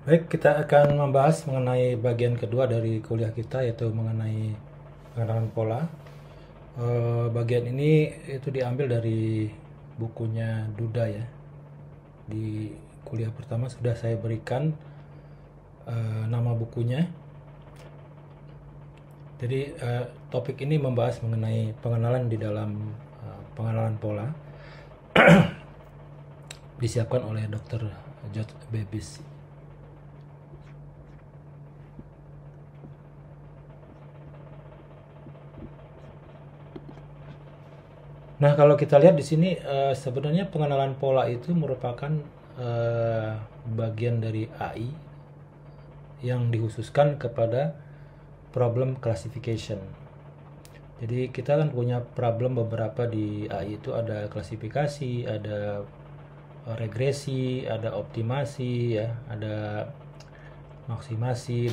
Baik, kita akan membahas mengenai bagian kedua dari kuliah kita, yaitu mengenai pengenalan pola. Bagian ini itu diambil dari bukunya Duda ya. Di kuliah pertama sudah saya berikan nama bukunya. Jadi topik ini membahas mengenai pengenalan di dalam pengenalan pola, disiapkan oleh Dr. George Babis. Nah, kalau kita lihat di sini sebenarnya pengenalan pola itu merupakan bagian dari AI yang dikhususkan kepada problem classification. Jadi kita kan punya problem beberapa di AI, itu ada klasifikasi, ada regresi, ada optimasi ya, ada maksimasi,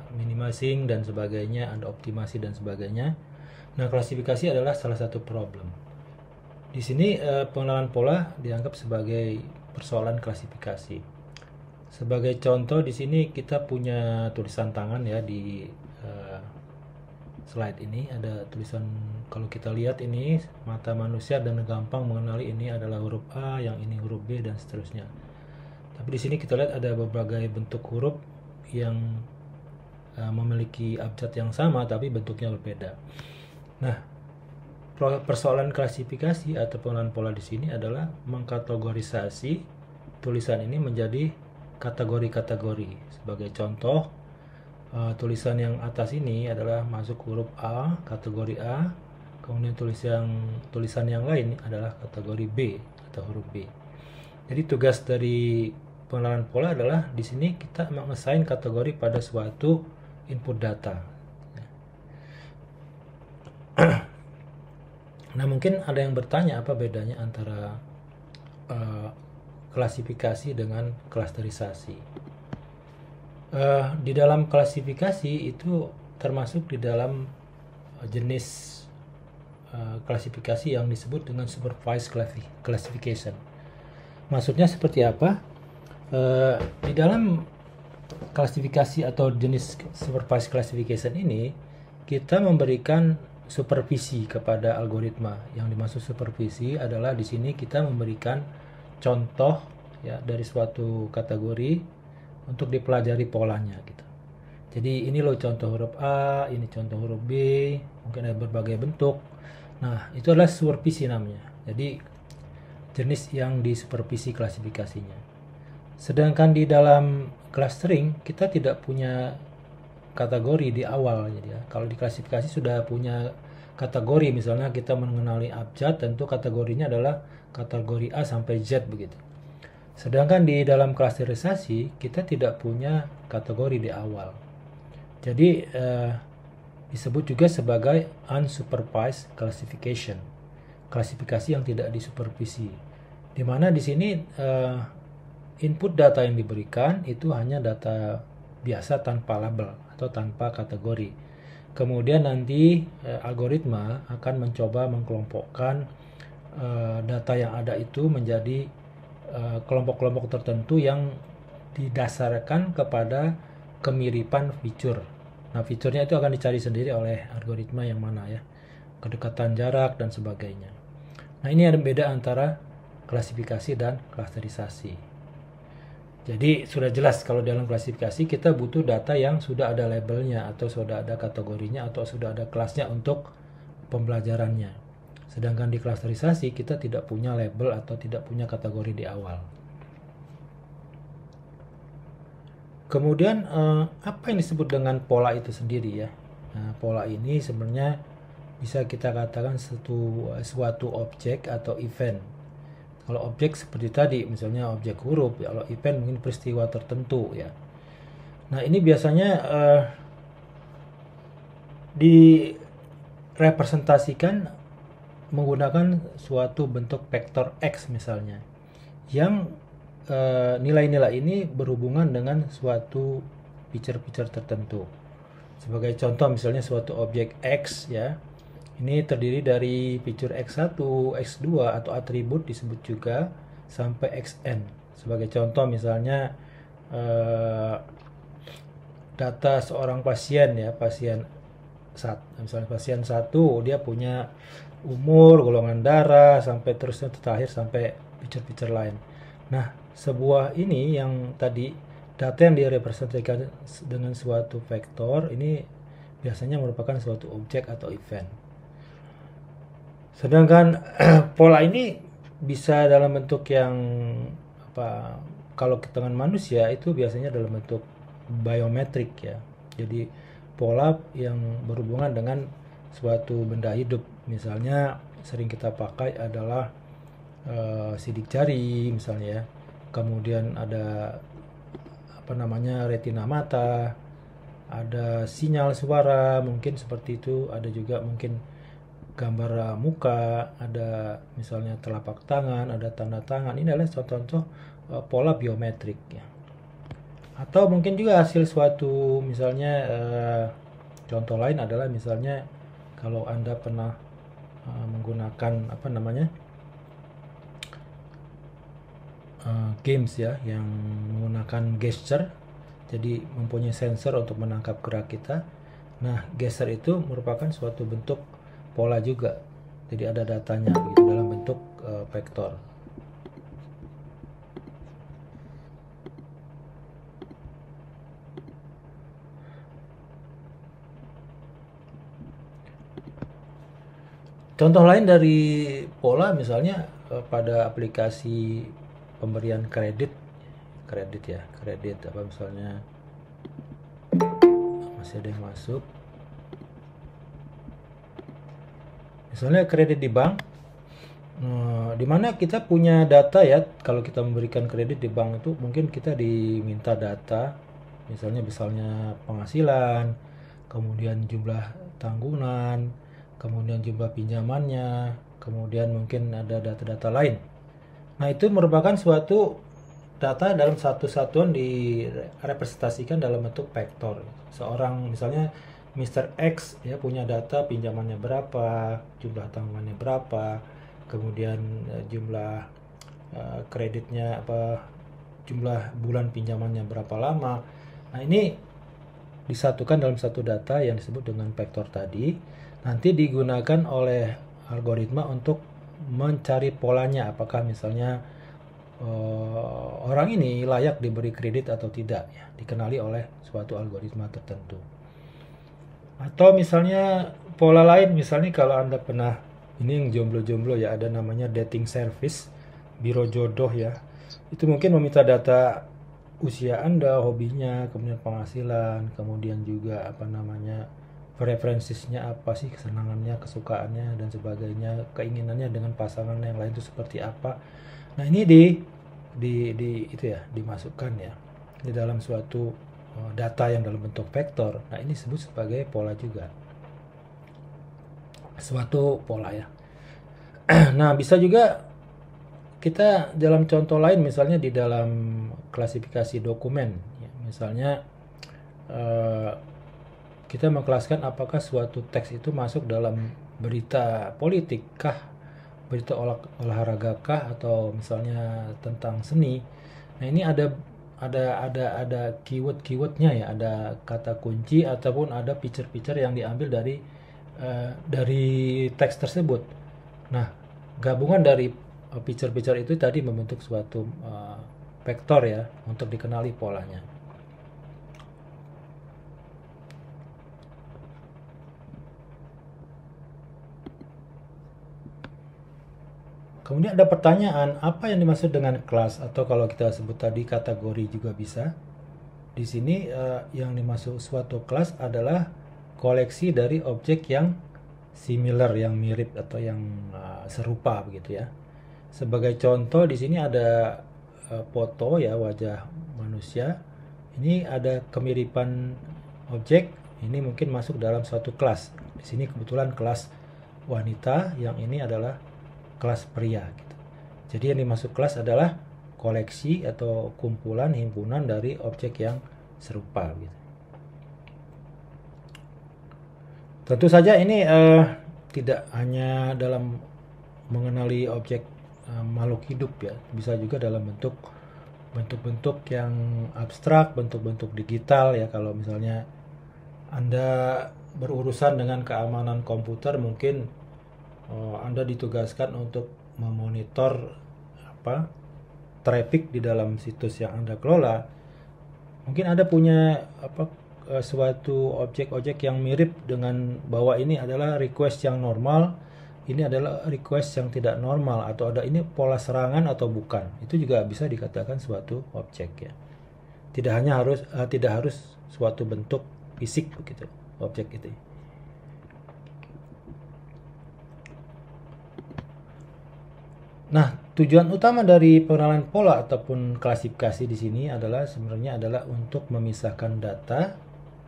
minimizing dan sebagainya, ada optimasi dan sebagainya. Nah, klasifikasi adalah salah satu problem. Di sini pengenalan pola dianggap sebagai persoalan klasifikasi. Sebagai contoh di sini kita punya tulisan tangan ya di slide ini ada tulisan, kalau kita lihat ini mata manusia dan gampang mengenali ini adalah huruf A, yang ini huruf B dan seterusnya. Tapi di sini kita lihat ada berbagai bentuk huruf yang memiliki abjad yang sama tapi bentuknya berbeda. Nah, persoalan klasifikasi atau pengenalan pola di sini adalah mengkategorisasi tulisan ini menjadi kategori-kategori. Sebagai contoh, tulisan yang atas ini adalah masuk huruf A, kategori A, kemudian tulisan yang lain adalah kategori B atau huruf B. Jadi tugas dari pengenalan pola adalah di sini kita mengassign kategori pada suatu input data. Nah, mungkin ada yang bertanya apa bedanya antara klasifikasi dengan klasterisasi. Di dalam klasifikasi itu termasuk di dalam jenis klasifikasi yang disebut dengan supervised classification. Maksudnya seperti apa? Di dalam klasifikasi atau jenis supervised classification ini kita memberikan supervisi kepada algoritma. Yang dimaksud supervisi adalah di sini kita memberikan contoh ya dari suatu kategori untuk dipelajari polanya gitu. Jadi ini loh contoh huruf A, ini contoh huruf B, mungkin ada berbagai bentuk. Nah, itu adalah supervisi namanya. Jadi jenis yang disupervisi klasifikasinya. Sedangkan di dalam clustering kita tidak punya kategori di awal. Jadi ya, kalau di klasifikasi sudah punya kategori, misalnya kita mengenali abjad, tentu kategorinya adalah kategori A sampai Z begitu. Sedangkan di dalam klasterisasi kita tidak punya kategori di awal. Jadi disebut juga sebagai unsupervised classification, klasifikasi yang tidak disupervisi. Di mana di sini input data yang diberikan itu hanya data biasa tanpa label atau tanpa kategori. Kemudian nanti algoritma akan mencoba mengkelompokkan data yang ada itu menjadi kelompok-kelompok tertentu yang didasarkan kepada kemiripan fitur. Nah, fiturnya itu akan dicari sendiri oleh algoritma yang mana ya, kedekatan jarak dan sebagainya. Nah, ini ada beda antara klasifikasi dan klasterisasi. Jadi sudah jelas kalau dalam klasifikasi kita butuh data yang sudah ada labelnya atau sudah ada kategorinya atau sudah ada kelasnya untuk pembelajarannya. Sedangkan di klasterisasi kita tidak punya label atau tidak punya kategori di awal. Kemudian apa yang disebut dengan pola itu sendiri ya? Nah, pola ini sebenarnya bisa kita katakan suatu objek atau event. Kalau objek seperti tadi, misalnya objek huruf, ya, kalau event mungkin peristiwa tertentu ya. Nah, ini biasanya direpresentasikan menggunakan suatu bentuk vektor X misalnya, yang nilai-nilai ini berhubungan dengan suatu feature-feature tertentu. Sebagai contoh misalnya suatu objek X ya, ini terdiri dari feature X1, X2 atau atribut disebut juga sampai Xn. Sebagai contoh misalnya eh, data seorang pasien ya, misalnya pasien satu dia punya umur, golongan darah, sampai terusnya terakhir sampai feature-feature lain. Nah, sebuah ini yang tadi data yang direpresentasikan dengan suatu vektor ini biasanya merupakan suatu objek atau event. Sedangkan pola ini bisa dalam bentuk yang apa? Kalau dengan manusia itu biasanya dalam bentuk biometrik ya. Jadi pola yang berhubungan dengan suatu benda hidup. Misalnya sering kita pakai adalah sidik jari misalnya ya. Kemudian ada apa namanya retina mata, ada sinyal suara mungkin seperti itu, ada juga mungkin gambar muka, ada misalnya telapak tangan, ada tanda tangan. Ini adalah contoh-contoh pola biometrik ya. Atau mungkin juga hasil suatu misalnya contoh lain adalah misalnya kalau Anda pernah menggunakan apa namanya games ya yang menggunakan gesture, jadi mempunyai sensor untuk menangkap gerak kita. Nah, gesture itu merupakan suatu bentuk pola juga, jadi ada datanya gitu dalam bentuk vektor. Contoh lain dari pola misalnya pada aplikasi pemberian kredit apa misalnya masih ada yang masuk, misalnya kredit di bank, di mana kita punya data ya. Kalau kita memberikan kredit di bank itu mungkin kita diminta data misalnya penghasilan, kemudian jumlah tanggungan, kemudian jumlah pinjamannya, kemudian mungkin ada data-data lain. Nah, itu merupakan suatu data dalam satu satuan direpresentasikan dalam bentuk vektor. Seorang misalnya Mr. X ya punya data pinjamannya berapa, jumlah tanggungannya berapa, kemudian jumlah kreditnya apa, jumlah bulan pinjamannya berapa lama. Nah, ini disatukan dalam satu data yang disebut dengan vektor tadi. Nanti digunakan oleh algoritma untuk mencari polanya, apakah misalnya orang ini layak diberi kredit atau tidak ya, dikenali oleh suatu algoritma tertentu. Atau misalnya pola lain, misalnya kalau Anda pernah, ini yang jomblo-jomblo ya, ada namanya dating service, biro jodoh ya. Itu mungkin meminta data usia Anda, hobinya, kemudian penghasilan, kemudian juga apa namanya preferensinya apa sih, kesenangannya, kesukaannya dan sebagainya, keinginannya dengan pasangan yang lain itu seperti apa. Nah, ini itu ya dimasukkan ya di dalam suatu data yang dalam bentuk vektor. Nah, ini disebut sebagai pola juga, suatu pola ya. Nah, bisa juga kita dalam contoh lain misalnya di dalam klasifikasi dokumen ya, misalnya kita mengkelaskan apakah suatu teks itu masuk dalam berita politik kah, berita olahraga kah, atau misalnya tentang seni. Nah, ini ada keyword-keywordnya ya, ada kata kunci ataupun ada feature-feature yang diambil dari teks tersebut. Nah, gabungan dari feature-feature itu tadi membentuk suatu vektor ya untuk dikenali polanya. Kemudian ada pertanyaan, apa yang dimaksud dengan kelas, atau kalau kita sebut tadi kategori juga bisa. Di sini yang dimaksud suatu kelas adalah koleksi dari objek yang similar, yang mirip atau yang serupa begitu ya. Sebagai contoh di sini ada foto ya wajah manusia. Ini ada kemiripan objek, ini mungkin masuk dalam suatu kelas. Di sini kebetulan kelas wanita, yang ini adalah kelas pria gitu. Jadi yang dimaksud kelas adalah koleksi atau kumpulan himpunan dari objek yang serupa gitu. Tentu saja ini tidak hanya dalam mengenali objek makhluk hidup ya, bisa juga dalam bentuk bentuk-bentuk yang abstrak, bentuk-bentuk digital ya. Kalau misalnya Anda berurusan dengan keamanan komputer, mungkin Anda ditugaskan untuk memonitor traffic di dalam situs yang Anda kelola. Mungkin Anda punya suatu objek-objek yang mirip dengan bahwa ini adalah request yang normal, ini adalah request yang tidak normal, atau ada ini pola serangan atau bukan. Itu juga bisa dikatakan suatu objek ya. Tidak harus suatu bentuk fisik begitu objek itu. Nah, tujuan utama dari pengenalan pola ataupun klasifikasi di sini sebenarnya adalah untuk memisahkan data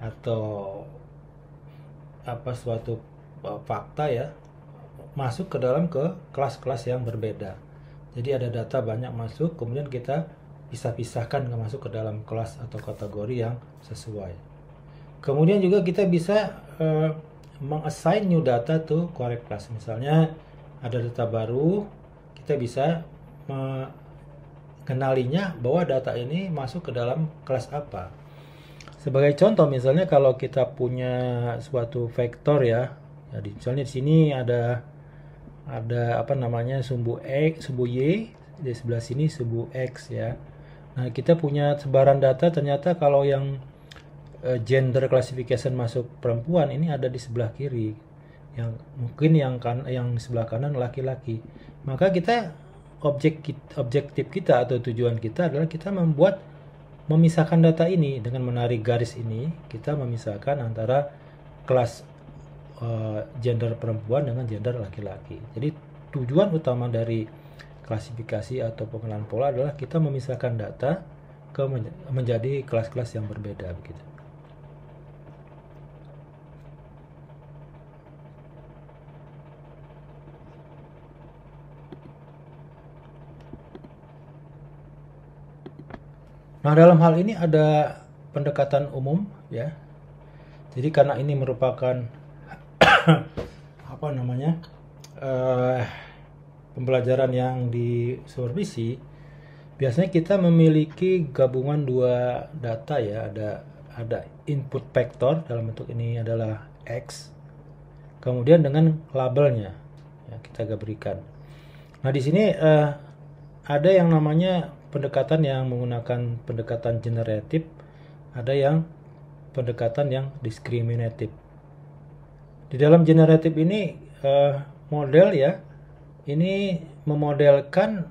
atau suatu fakta ya, masuk ke dalam kelas-kelas yang berbeda. Jadi ada data banyak masuk, kemudian kita pisahkan masuk ke dalam kelas atau kategori yang sesuai. Kemudian juga kita bisa meng-assign new data to correct class. Misalnya ada data baru, kita bisa mengenalinya bahwa data ini masuk ke dalam kelas apa. Sebagai contoh, misalnya kalau kita punya suatu vektor ya, jadi misalnya di sini ada sumbu x, sumbu y, di sebelah sini sumbu x ya. Nah, kita punya sebaran data, ternyata kalau yang gender classification masuk perempuan ini ada di sebelah kiri, yang mungkin yang sebelah kanan laki-laki. Maka kita objektif kita atau tujuan kita adalah kita memisahkan data ini dengan menarik garis ini. Kita memisahkan antara kelas gender perempuan dengan gender laki-laki. Jadi tujuan utama dari klasifikasi atau pengenalan pola adalah kita memisahkan data menjadi kelas-kelas yang berbeda begitu. Nah, dalam hal ini ada pendekatan umum ya. Jadi karena ini merupakan pembelajaran yang disupervisi, biasanya kita memiliki gabungan dua data ya. Ada input vector, dalam bentuk ini adalah X, kemudian dengan labelnya ya, kita berikan. Nah, di sini ada yang namanya pendekatan yang menggunakan pendekatan generatif, ada yang pendekatan yang diskriminatif. Di dalam generatif ini model ya, ini memodelkan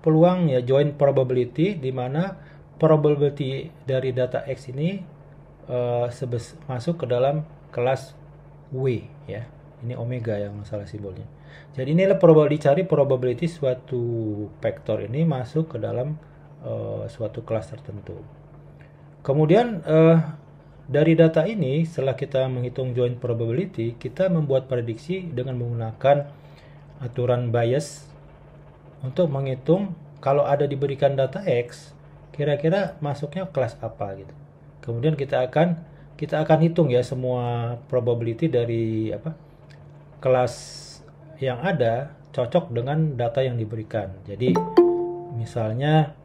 peluang ya, joint probability, di mana probability dari data X ini masuk ke dalam kelas W ya. Ini omega yang masalah simbolnya. Jadi inilah dicari probability suatu vektor ini masuk ke dalam suatu kelas tertentu. Kemudian dari data ini, setelah kita menghitung joint probability, kita membuat prediksi dengan menggunakan aturan bias untuk menghitung kalau ada diberikan data X, kira-kira masuknya kelas apa gitu. Kemudian kita akan hitung ya semua probability dari kelas yang ada cocok dengan data yang diberikan. Jadi misalnya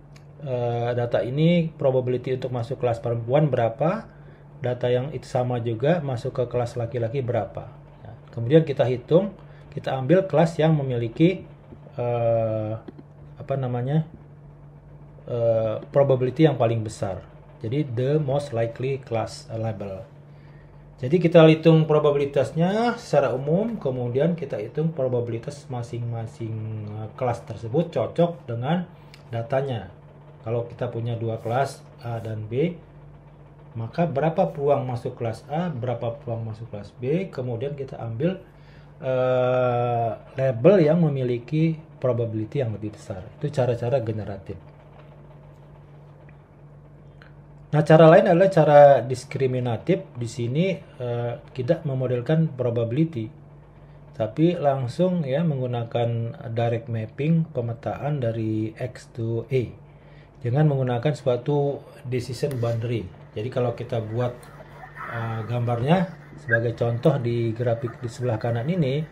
data ini probability untuk masuk kelas perempuan berapa, data yang itu sama juga masuk ke kelas laki-laki berapa. Nah, kemudian kita hitung, kita ambil kelas yang memiliki probability yang paling besar. Jadi the most likely class label. Jadi kita hitung probabilitasnya secara umum, kemudian kita hitung probabilitas masing-masing kelas tersebut cocok dengan datanya. Kalau kita punya dua kelas A dan B, maka berapa peluang masuk kelas A, berapa peluang masuk kelas B, kemudian kita ambil label yang memiliki probability yang lebih besar. Itu cara-cara generatif. Nah, cara lain adalah cara diskriminatif. Di sini tidak memodelkan probability, tapi langsung ya menggunakan direct mapping, pemetaan dari X to A dengan menggunakan suatu decision boundary. Jadi kalau kita buat gambarnya sebagai contoh di grafik di sebelah kanan ini,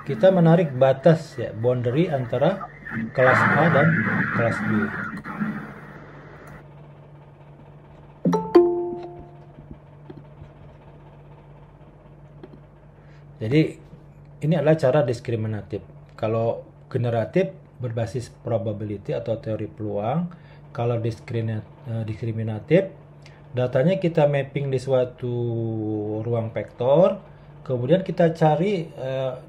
kita menarik batas ya, boundary antara kelas A dan kelas B. Jadi ini adalah cara diskriminatif. Kalau generatif berbasis probability atau teori peluang. Kalau diskriminatif, datanya kita mapping di suatu ruang vektor, kemudian kita cari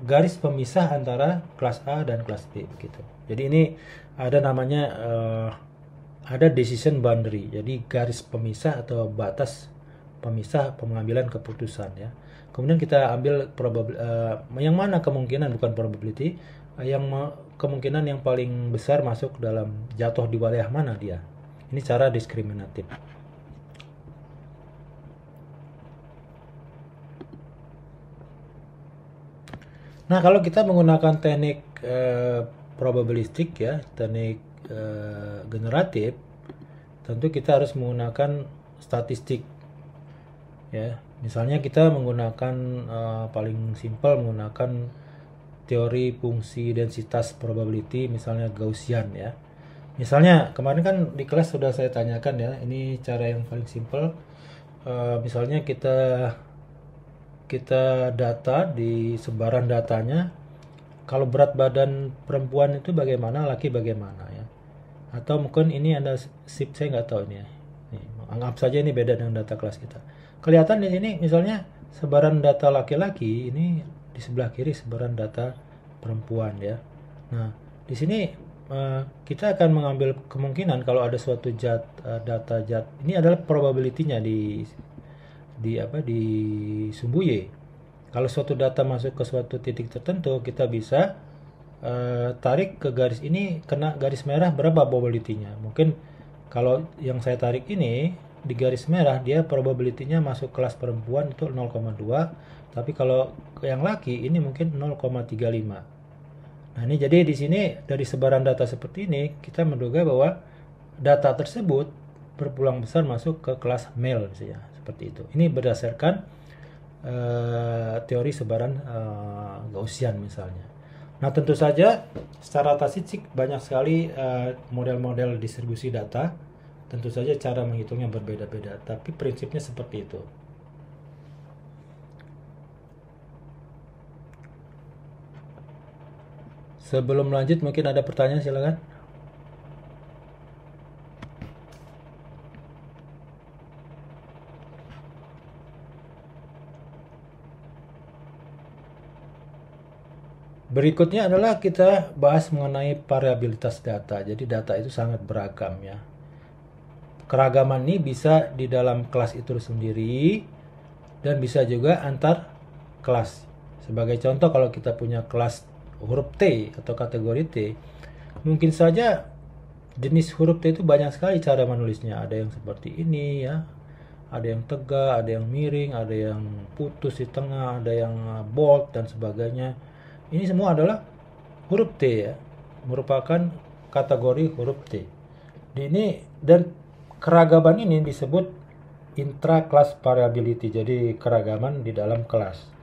garis pemisah antara kelas A dan kelas B begitu. Jadi ini ada namanya ada decision boundary. Jadi garis pemisah atau batas pemisah pengambilan keputusan ya. Kemudian kita ambil yang mana kemungkinan, bukan probability, kemungkinan yang paling besar masuk dalam jatuh di wilayah mana dia. Ini cara diskriminatif. Nah, kalau kita menggunakan teknik probabilistik ya, teknik generatif, tentu kita harus menggunakan statistik ya. Misalnya kita menggunakan paling simpel menggunakan teori fungsi densitas probability, misalnya Gaussian ya. Misalnya kemarin kan di kelas sudah saya tanyakan ya, ini cara yang paling simpel. Misalnya kita data di sebaran datanya, kalau berat badan perempuan itu bagaimana, laki bagaimana ya. Atau mungkin ini ada shift, saya nggak tahu ini ya. Nih, anggap saja ini beda dengan data kelas kita. Kelihatan di sini misalnya sebaran data laki-laki, ini di sebelah kiri sebaran data perempuan ya. Nah, di sini kita akan mengambil kemungkinan kalau ada suatu data ini adalah probability-nya di sumbu Y. Kalau suatu data masuk ke suatu titik tertentu, kita bisa tarik ke garis ini, kena garis merah berapa probability-nya. Mungkin kalau yang saya tarik ini di garis merah, dia probability-nya masuk kelas perempuan itu 0,2, tapi kalau yang laki ini mungkin 0,35. Nah, ini jadi di sini dari sebaran data seperti ini kita menduga bahwa data tersebut berpeluang besar masuk ke kelas male ya, seperti itu. Ini berdasarkan teori sebaran Gaussian misalnya. Nah, tentu saja secara statistik banyak sekali model-model distribusi data. Tentu saja cara menghitungnya berbeda-beda, tapi prinsipnya seperti itu. Sebelum lanjut mungkin ada pertanyaan, silakan. Berikutnya adalah kita bahas mengenai variabilitas data. Jadi data itu sangat beragam ya. Keragaman ini bisa di dalam kelas itu sendiri dan bisa juga antar kelas. Sebagai contoh, kalau kita punya kelas huruf T atau kategori T, mungkin saja jenis huruf T itu banyak sekali cara menulisnya. Ada yang seperti ini ya, ada yang tegak, ada yang miring, ada yang putus di tengah, ada yang bold dan sebagainya. Ini semua adalah huruf T ya, merupakan kategori huruf T. Ini dan keragaman ini disebut intra-class variability, jadi keragaman di dalam kelas.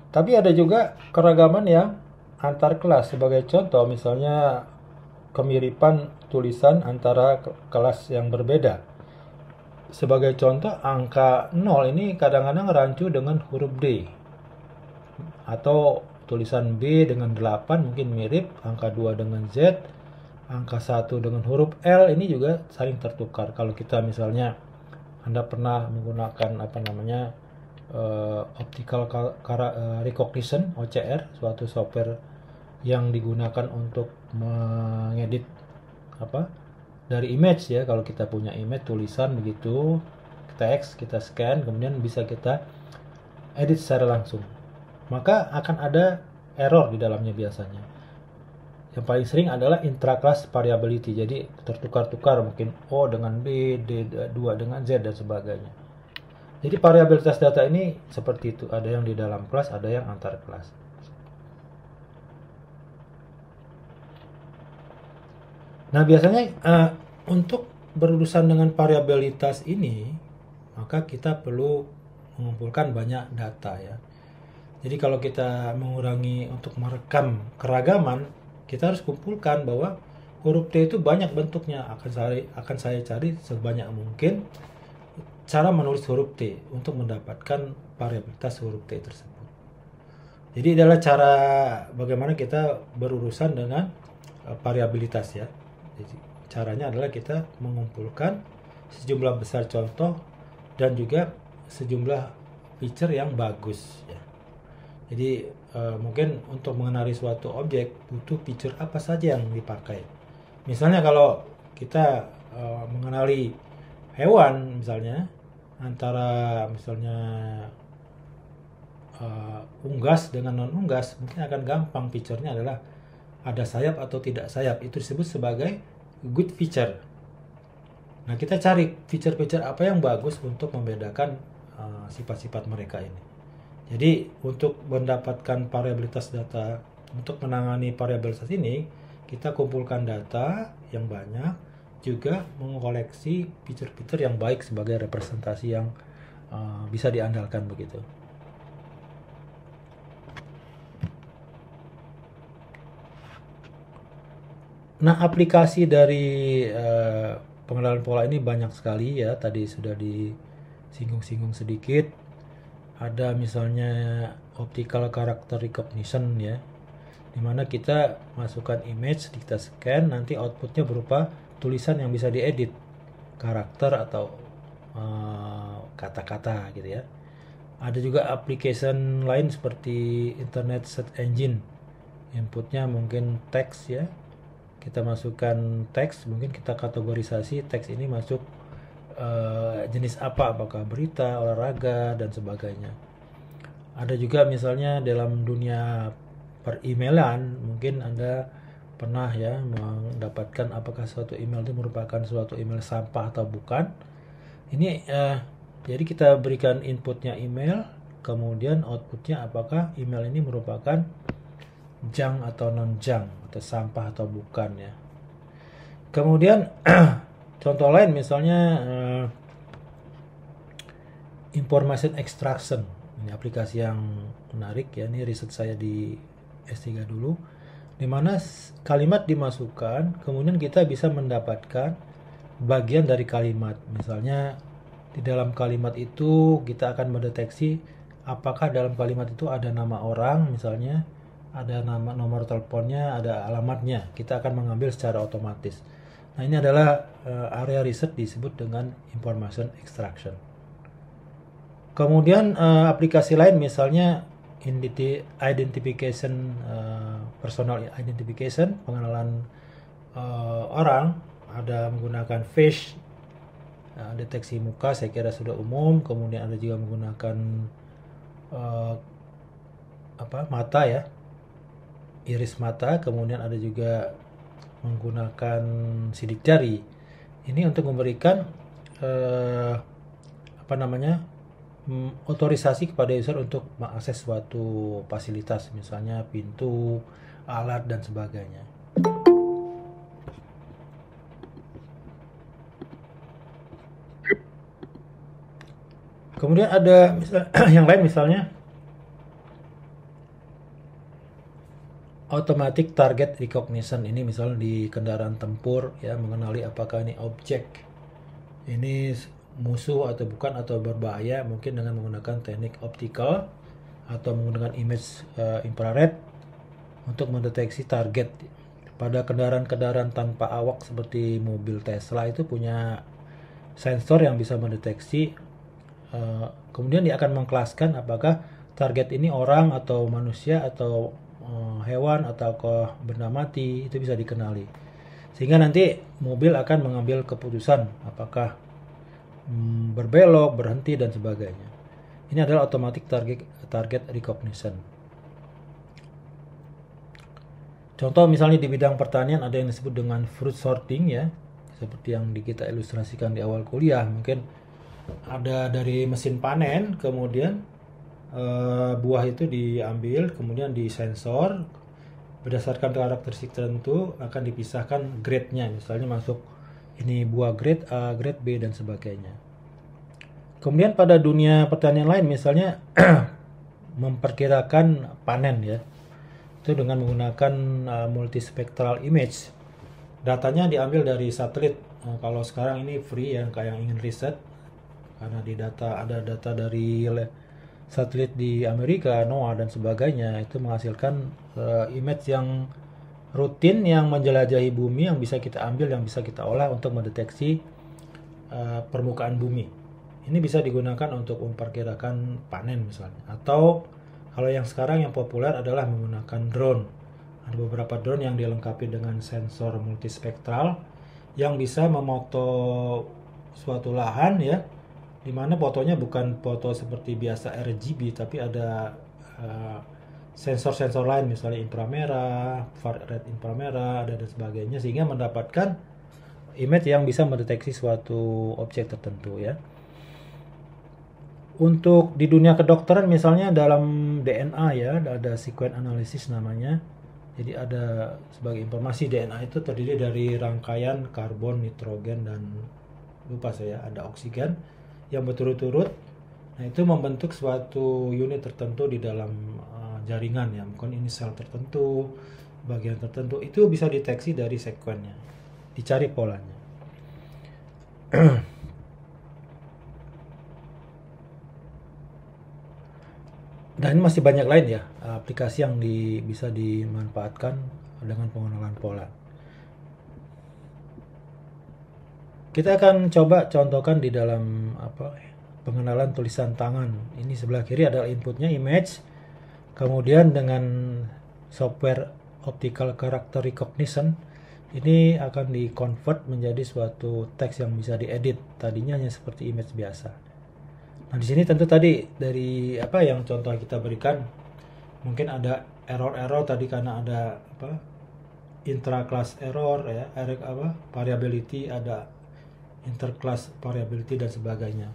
Tapi ada juga keragaman yang antar kelas. Sebagai contoh, misalnya kemiripan tulisan antara kelas yang berbeda. Sebagai contoh, angka 0 ini kadang-kadang rancu dengan huruf D. Atau tulisan B dengan 8 mungkin mirip, angka 2 dengan Z, angka 1 dengan huruf L ini juga saling tertukar. Kalau kita misalnya Anda pernah menggunakan optical recognition OCR, suatu software yang digunakan untuk mengedit dari image ya. Kalau kita punya image tulisan begitu, teks kita scan, kemudian bisa kita edit secara langsung, maka akan ada error di dalamnya biasanya. Yang paling sering adalah intra-class variability, jadi tertukar-tukar, mungkin O dengan B, D2 dengan Z dan sebagainya. Jadi variabilitas data ini seperti itu, ada yang di dalam kelas, ada yang antar kelas. Nah, biasanya untuk berurusan dengan variabilitas ini, maka kita perlu mengumpulkan banyak data ya. Jadi kalau kita mengurangi untuk merekam keragaman, kita harus kumpulkan bahwa huruf T itu banyak bentuknya. Akan saya cari sebanyak mungkin cara menulis huruf T untuk mendapatkan variabilitas huruf T tersebut. Jadi adalah cara bagaimana kita berurusan dengan variabilitas ya. Jadi caranya adalah kita mengumpulkan sejumlah besar contoh dan juga sejumlah feature yang bagus ya. Jadi mungkin untuk mengenali suatu objek butuh feature apa saja yang dipakai. Misalnya kalau kita mengenali hewan misalnya, antara misalnya unggas dengan non unggas, mungkin akan gampang. Feature-nya adalah ada sayap atau tidak sayap, itu disebut sebagai good feature. Nah, kita cari feature-feature apa yang bagus untuk membedakan sifat-sifat mereka ini. Jadi untuk mendapatkan variabilitas data, untuk menangani variabilitas ini, kita kumpulkan data yang banyak, juga mengoleksi feature-feature yang baik sebagai representasi yang bisa diandalkan begitu. Nah, aplikasi dari pengenalan pola ini banyak sekali ya. Tadi sudah disinggung-singgung sedikit. Ada misalnya optical character recognition ya, dimana kita masukkan image, kita scan, nanti outputnya berupa tulisan yang bisa diedit, karakter atau kata-kata gitu ya. Ada juga application lain seperti internet search engine, inputnya mungkin teks ya, kita masukkan teks, mungkin kita kategorisasi teks ini masuk jenis apa, apakah berita, olahraga, dan sebagainya. Ada juga misalnya dalam dunia per-emailan, mungkin Anda pernah ya mendapatkan apakah suatu email itu merupakan suatu email sampah atau bukan. Ini jadi kita berikan inputnya email, kemudian outputnya apakah email ini merupakan junk atau non-junk, atau sampah atau bukan ya. Kemudian contoh lain misalnya information extraction. Ini aplikasi yang menarik ya, ini riset saya di S3 dulu, dimana kalimat dimasukkan, kemudian kita bisa mendapatkan bagian dari kalimat. Misalnya di dalam kalimat itu kita akan mendeteksi apakah dalam kalimat itu ada nama orang, misalnya ada nama, nomor teleponnya, ada alamatnya. Kita akan mengambil secara otomatis. Nah, ini adalah area riset disebut dengan information extraction. Kemudian aplikasi lain misalnya identification, personal identification, pengenalan orang, ada menggunakan face, deteksi muka, saya kira sudah umum. Kemudian ada juga menggunakan mata ya, iris mata. Kemudian ada juga menggunakan sidik jari. Ini untuk memberikan otorisasi kepada user untuk mengakses suatu fasilitas, misalnya pintu, alat, dan sebagainya. Kemudian ada yang lain, misalnya automatic target recognition. Ini misalnya di kendaraan tempur ya, mengenali apakah ini objek ini musuh atau bukan, atau berbahaya, mungkin dengan menggunakan teknik optical atau menggunakan image infrared untuk mendeteksi target. Pada kendaraan-kendaraan tanpa awak seperti mobil Tesla itu punya sensor yang bisa mendeteksi, kemudian dia akan mengkelaskan apakah target ini orang atau manusia atau hewan atau benda mati, itu bisa dikenali. Sehingga nanti mobil akan mengambil keputusan apakah berbelok, berhenti, dan sebagainya. Ini adalah automatic target recognition. Contoh misalnya di bidang pertanian ada yang disebut dengan fruit sorting ya, seperti yang kita ilustrasikan di awal kuliah. Mungkin ada dari mesin panen, kemudian buah itu diambil, kemudian disensor berdasarkan karakteristik tertentu, akan dipisahkan grade-nya, misalnya masuk ini buah grade A, grade B, dan sebagainya. Kemudian pada dunia pertanian lain, misalnya memperkirakan panen ya, itu dengan menggunakan multispectral image. Datanya diambil dari satelit. Kalau sekarang ini free ya, kayak yang ingin riset, karena di data ada data dari satelit di Amerika, NOAA dan sebagainya, itu menghasilkan image yang rutin yang menjelajahi bumi, yang bisa kita ambil, yang bisa kita olah untuk mendeteksi permukaan bumi. Ini bisa digunakan untuk memperkirakan panen misalnya. Atau kalau yang sekarang yang populer adalah menggunakan drone. Ada beberapa drone yang dilengkapi dengan sensor multispektral yang bisa memoto suatu lahan ya, dimana fotonya bukan foto seperti biasa RGB, tapi ada sensor-sensor lain, misalnya inframerah, far red inframerah, dan sebagainya, sehingga mendapatkan image yang bisa mendeteksi suatu objek tertentu ya. Untuk di dunia kedokteran misalnya dalam DNA ya, ada sequence analysis namanya. Jadi ada sebagai informasi, DNA itu terdiri dari rangkaian karbon, nitrogen, dan lupa saya ada oksigen yang berturut-turut. Nah, itu membentuk suatu unit tertentu di dalam jaringan ya. Mungkin ini sel tertentu, bagian tertentu, itu bisa deteksi dari sekuennya. Dicari polanya. Dan masih banyak lain ya aplikasi yang bisa dimanfaatkan dengan pengenalan pola. Kita akan coba contohkan di dalam pengenalan tulisan tangan. Ini sebelah kiri adalah inputnya image, kemudian dengan software optical character recognition ini akan di-convert menjadi suatu teks yang bisa diedit. Tadinya hanya seperti image biasa. Nah, di sini tentu tadi dari yang contoh kita berikan, mungkin ada error-error tadi karena ada intra-class error ya, variability, ada interclass variability dan sebagainya.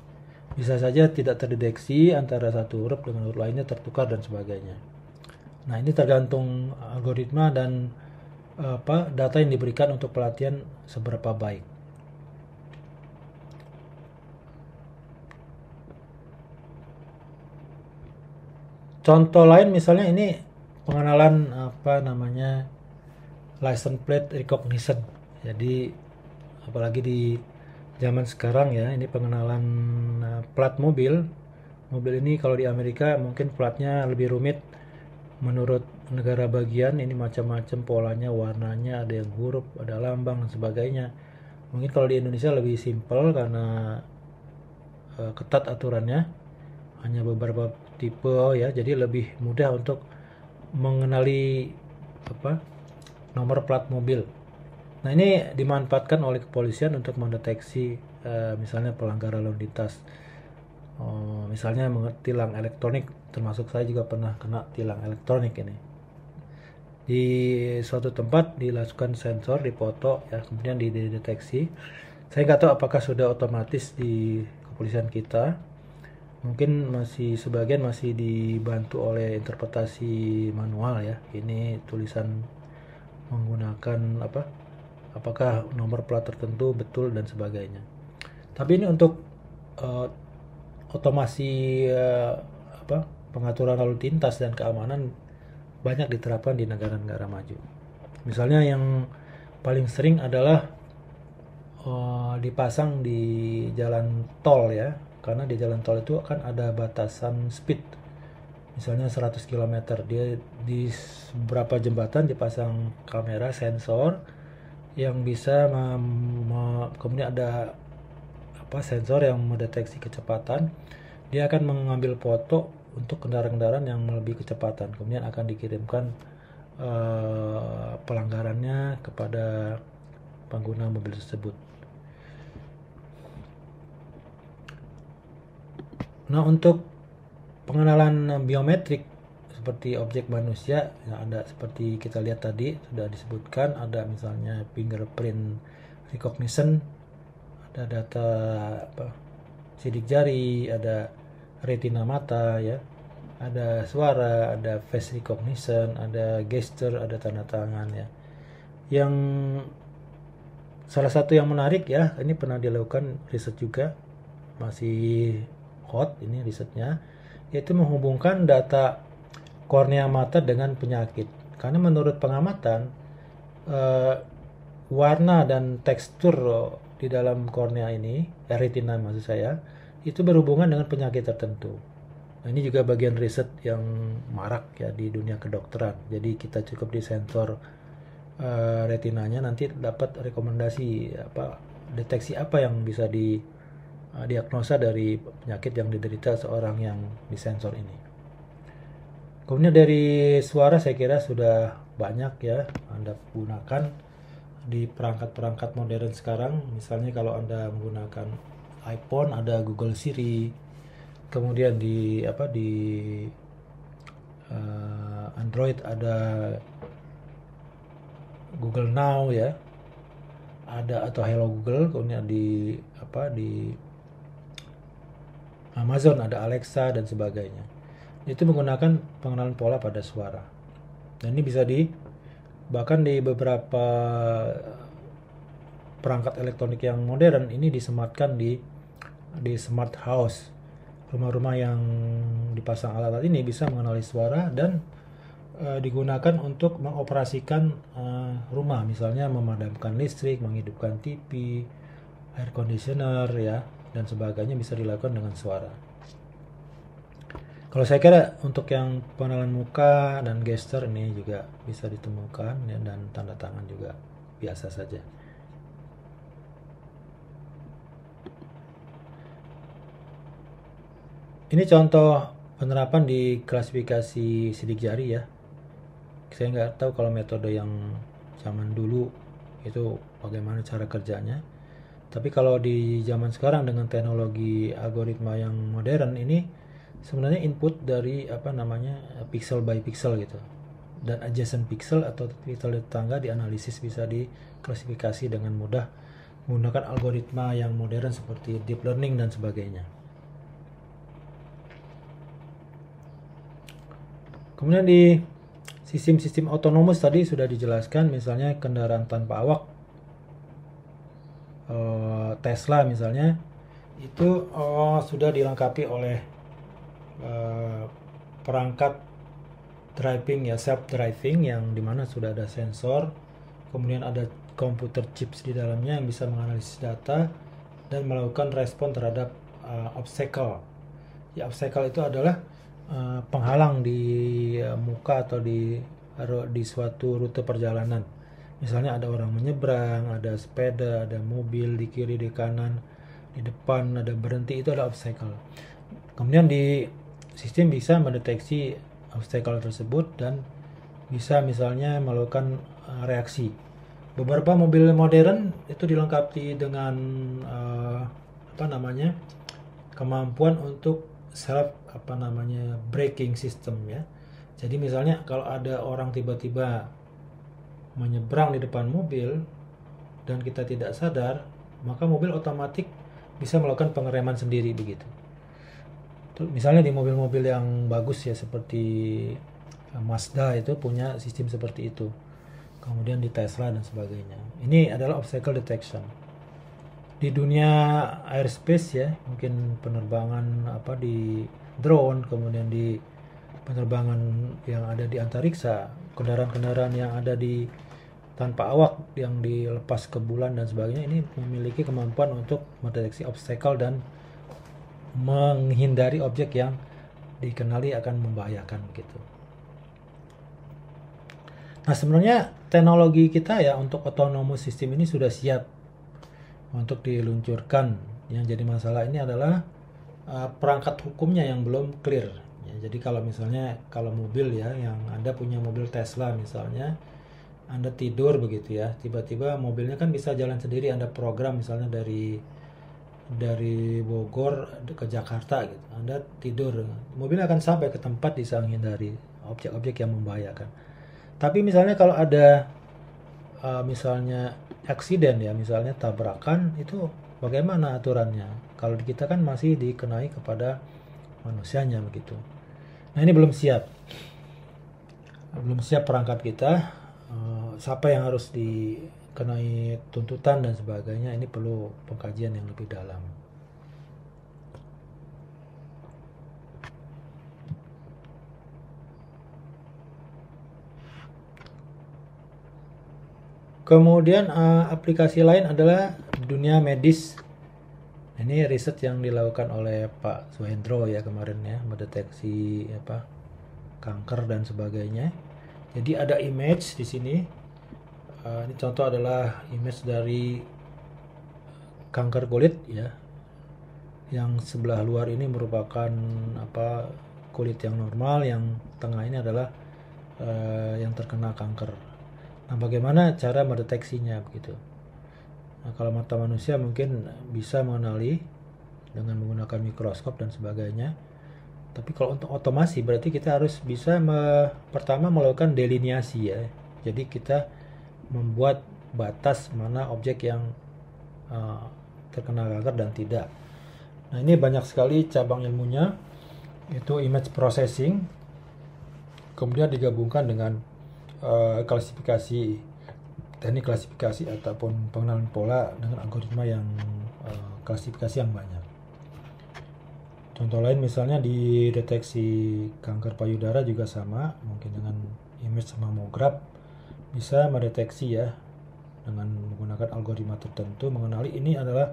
Bisa saja tidak terdeteksi antara satu huruf dengan huruf lainnya, tertukar dan sebagainya. Nah, ini tergantung algoritma dan data yang diberikan untuk pelatihan seberapa baik. Contoh lain misalnya ini pengenalan license plate recognition. Jadi apalagi di zaman sekarang ya, ini pengenalan plat mobil. Mobil ini kalau di Amerika mungkin platnya lebih rumit menurut negara bagian, ini macam-macam polanya, warnanya, ada yang huruf, ada lambang dan sebagainya. Mungkin kalau di Indonesia lebih simpel karena ketat aturannya, hanya beberapa tipe ya, jadi lebih mudah untuk mengenali nomor plat mobil. Nah, ini dimanfaatkan oleh kepolisian untuk mendeteksi misalnya pelanggaran lalu lintas, misalnya tilang elektronik, termasuk saya juga pernah kena tilang elektronik ini. Di suatu tempat dilakukan sensor, dipoto ya, kemudian dideteksi. Saya nggak tahu apakah sudah otomatis di kepolisian kita. Mungkin sebagian masih dibantu oleh interpretasi manual ya. Ini tulisan menggunakan apakah nomor plat tertentu betul dan sebagainya. Tapi ini untuk otomasi pengaturan lalu lintas dan keamanan banyak diterapkan di negara-negara maju. Misalnya yang paling sering adalah dipasang di jalan tol ya, karena di jalan tol itu akan ada batasan speed, misalnya 100 km. Dia di beberapa jembatan dipasang kamera sensor yang bisa kemudian ada sensor yang mendeteksi kecepatan. Dia akan mengambil foto untuk kendaraan-kendaraan yang melebihi kecepatan, kemudian akan dikirimkan pelanggarannya kepada pengguna mobil tersebut. Nah, untuk pengenalan biometrik seperti objek manusia, ya ada seperti kita lihat tadi sudah disebutkan, ada misalnya fingerprint recognition, ada data sidik jari, ada retina mata ya, ada suara, ada face recognition, ada gesture, ada tanda tangan ya. Yang salah satu yang menarik ya, ini pernah dilakukan riset juga, masih hot ini risetnya, yaitu menghubungkan data kornea mata dengan penyakit. Karena menurut pengamatan warna dan tekstur di dalam kornea ini, retina maksud saya, itu berhubungan dengan penyakit tertentu. Nah, ini juga bagian riset yang marak ya di dunia kedokteran. Jadi kita cukup disensor retinanya, nanti dapat rekomendasi deteksi apa yang bisa diagnosa dari penyakit yang diderita seorang yang disensor ini. Kemudian dari suara saya kira sudah banyak ya Anda gunakan di perangkat-perangkat modern sekarang. Misalnya kalau Anda menggunakan iPhone ada Google Siri, kemudian di Android ada Google Now ya, ada atau Hello Google. Kemudian di Amazon ada Alexa dan sebagainya. Itu menggunakan pengenalan pola pada suara. Dan ini bisa bahkan di beberapa perangkat elektronik yang modern ini disematkan di smart house. Rumah-rumah yang dipasang alat-alat ini bisa mengenali suara dan digunakan untuk mengoperasikan rumah, misalnya memadamkan listrik, menghidupkan TV, air conditioner ya, dan sebagainya bisa dilakukan dengan suara. Kalau saya kira untuk yang pengenalan muka dan gesture ini juga bisa ditemukan ya, dan tanda tangan juga biasa saja. Ini contoh penerapan di klasifikasi sidik jari ya. Saya nggak tahu kalau metode yang zaman dulu itu bagaimana cara kerjanya. Tapi kalau di zaman sekarang dengan teknologi algoritma yang modern ini sebenarnya input dari pixel by pixel gitu, dan adjacent pixel atau pixel tetangga dianalisis, bisa diklasifikasi dengan mudah menggunakan algoritma yang modern seperti deep learning dan sebagainya. Kemudian di sistem-sistem otonomus tadi sudah dijelaskan, misalnya kendaraan tanpa awak, Tesla misalnya, itu sudah dilengkapi oleh perangkat driving ya, self driving, yang dimana sudah ada sensor, kemudian ada komputer chips di dalamnya yang bisa menganalisis data dan melakukan respon terhadap obstacle. Ya, obstacle itu adalah penghalang di muka atau di suatu rute perjalanan. Misalnya ada orang menyeberang, ada sepeda, ada mobil di kiri, di kanan, di depan, ada berhenti, itu ada obstacle. Kemudian di sistem bisa mendeteksi obstacle tersebut dan bisa misalnya melakukan reaksi. Beberapa mobil modern itu dilengkapi dengan kemampuan untuk self braking system ya. Jadi misalnya kalau ada orang tiba-tiba menyeberang di depan mobil dan kita tidak sadar, maka mobil otomatis bisa melakukan pengereman sendiri begitu. Misalnya di mobil-mobil yang bagus ya seperti Mazda itu punya sistem seperti itu. Kemudian di Tesla dan sebagainya. Ini adalah obstacle detection. Di dunia airspace ya, mungkin penerbangan di drone, kemudian di penerbangan yang ada di antariksa, kendaraan-kendaraan yang ada di tanpa awak yang dilepas ke bulan dan sebagainya, ini memiliki kemampuan untuk mendeteksi obstacle dan menghindari objek yang dikenali akan membahayakan gitu. Nah, sebenarnya teknologi kita ya untuk autonomous system ini sudah siap untuk diluncurkan. Yang jadi masalah ini adalah perangkat hukumnya yang belum clear. Ya, jadi kalau misalnya mobil ya, yang Anda punya mobil Tesla misalnya, Anda tidur begitu ya, tiba-tiba mobilnya kan bisa jalan sendiri, Anda program misalnya dari Bogor ke Jakarta gitu. Anda tidur, mobil akan sampai ke tempat bisa menghindari objek-objek yang membahayakan. Tapi misalnya kalau ada misalnya aksiden ya, misalnya tabrakan, itu bagaimana aturannya? Kalau di kita kan masih dikenai kepada manusianya begitu. Nah, ini belum siap perangkat kita. Siapa yang harus dikenai tuntutan dan sebagainya, ini perlu pengkajian yang lebih dalam. Kemudian aplikasi lain adalah dunia medis. Ini ini riset yang dilakukan oleh Pak Suhendro ya kemarin ya, mendeteksi kanker dan sebagainya. Jadi ada image di sini. Ini contoh adalah image dari kanker kulit ya. Yang sebelah luar ini merupakan kulit yang normal, yang tengah ini adalah yang terkena kanker. Nah, bagaimana cara mendeteksinya begitu? Nah, kalau mata manusia mungkin bisa mengenali dengan menggunakan mikroskop dan sebagainya. Tapi kalau untuk otomasi berarti kita harus bisa pertama melakukan delineasi ya. Jadi kita membuat batas mana objek yang terkena kanker dan tidak. Nah, ini banyak sekali cabang ilmunya. Itu image processing, kemudian digabungkan dengan klasifikasi, teknik klasifikasi ataupun pengenalan pola dengan algoritma yang klasifikasi yang banyak. Contoh lain misalnya di deteksi kanker payudara juga sama, mungkin dengan image mamograf bisa mendeteksi ya dengan menggunakan algoritma tertentu, mengenali ini adalah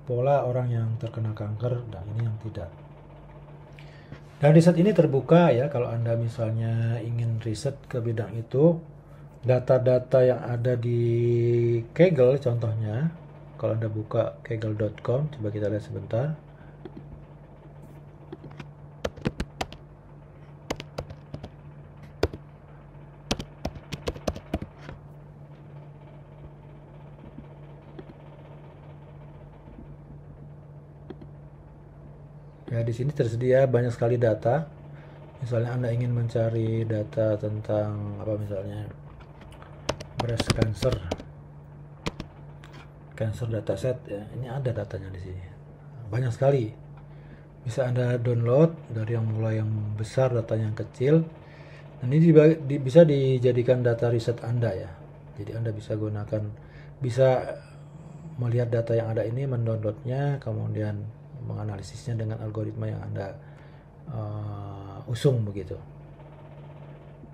pola orang yang terkena kanker dan ini yang tidak. Dan riset ini terbuka ya, kalau Anda misalnya ingin riset ke bidang itu, data-data yang ada di Kaggle contohnya, kalau Anda buka kaggle.com, coba kita lihat sebentar. Ya, di sini tersedia banyak sekali data. Misalnya Anda ingin mencari data tentang misalnya breast cancer dataset ya. Ini ada datanya di sini. Banyak sekali. Bisa Anda download dari yang mulai yang besar, datanya yang kecil. Dan ini bisa dijadikan data riset Anda ya. Jadi Anda bisa melihat data yang ada ini, mendownloadnya, kemudian menganalisisnya dengan algoritma yang Anda usung begitu.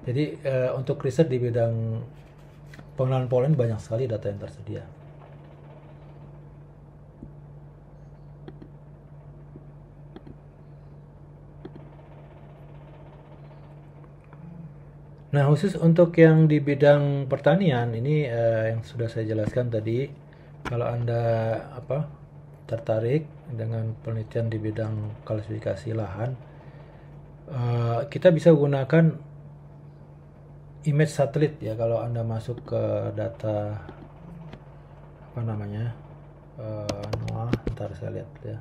Jadi untuk riset di bidang pengenalan pola ini banyak sekali data yang tersedia. Nah, khusus untuk yang di bidang pertanian ini yang sudah saya jelaskan tadi, kalau Anda tertarik dengan penelitian di bidang klasifikasi lahan, kita bisa gunakan image satelit ya. Kalau Anda masuk ke data ntar saya lihat ya.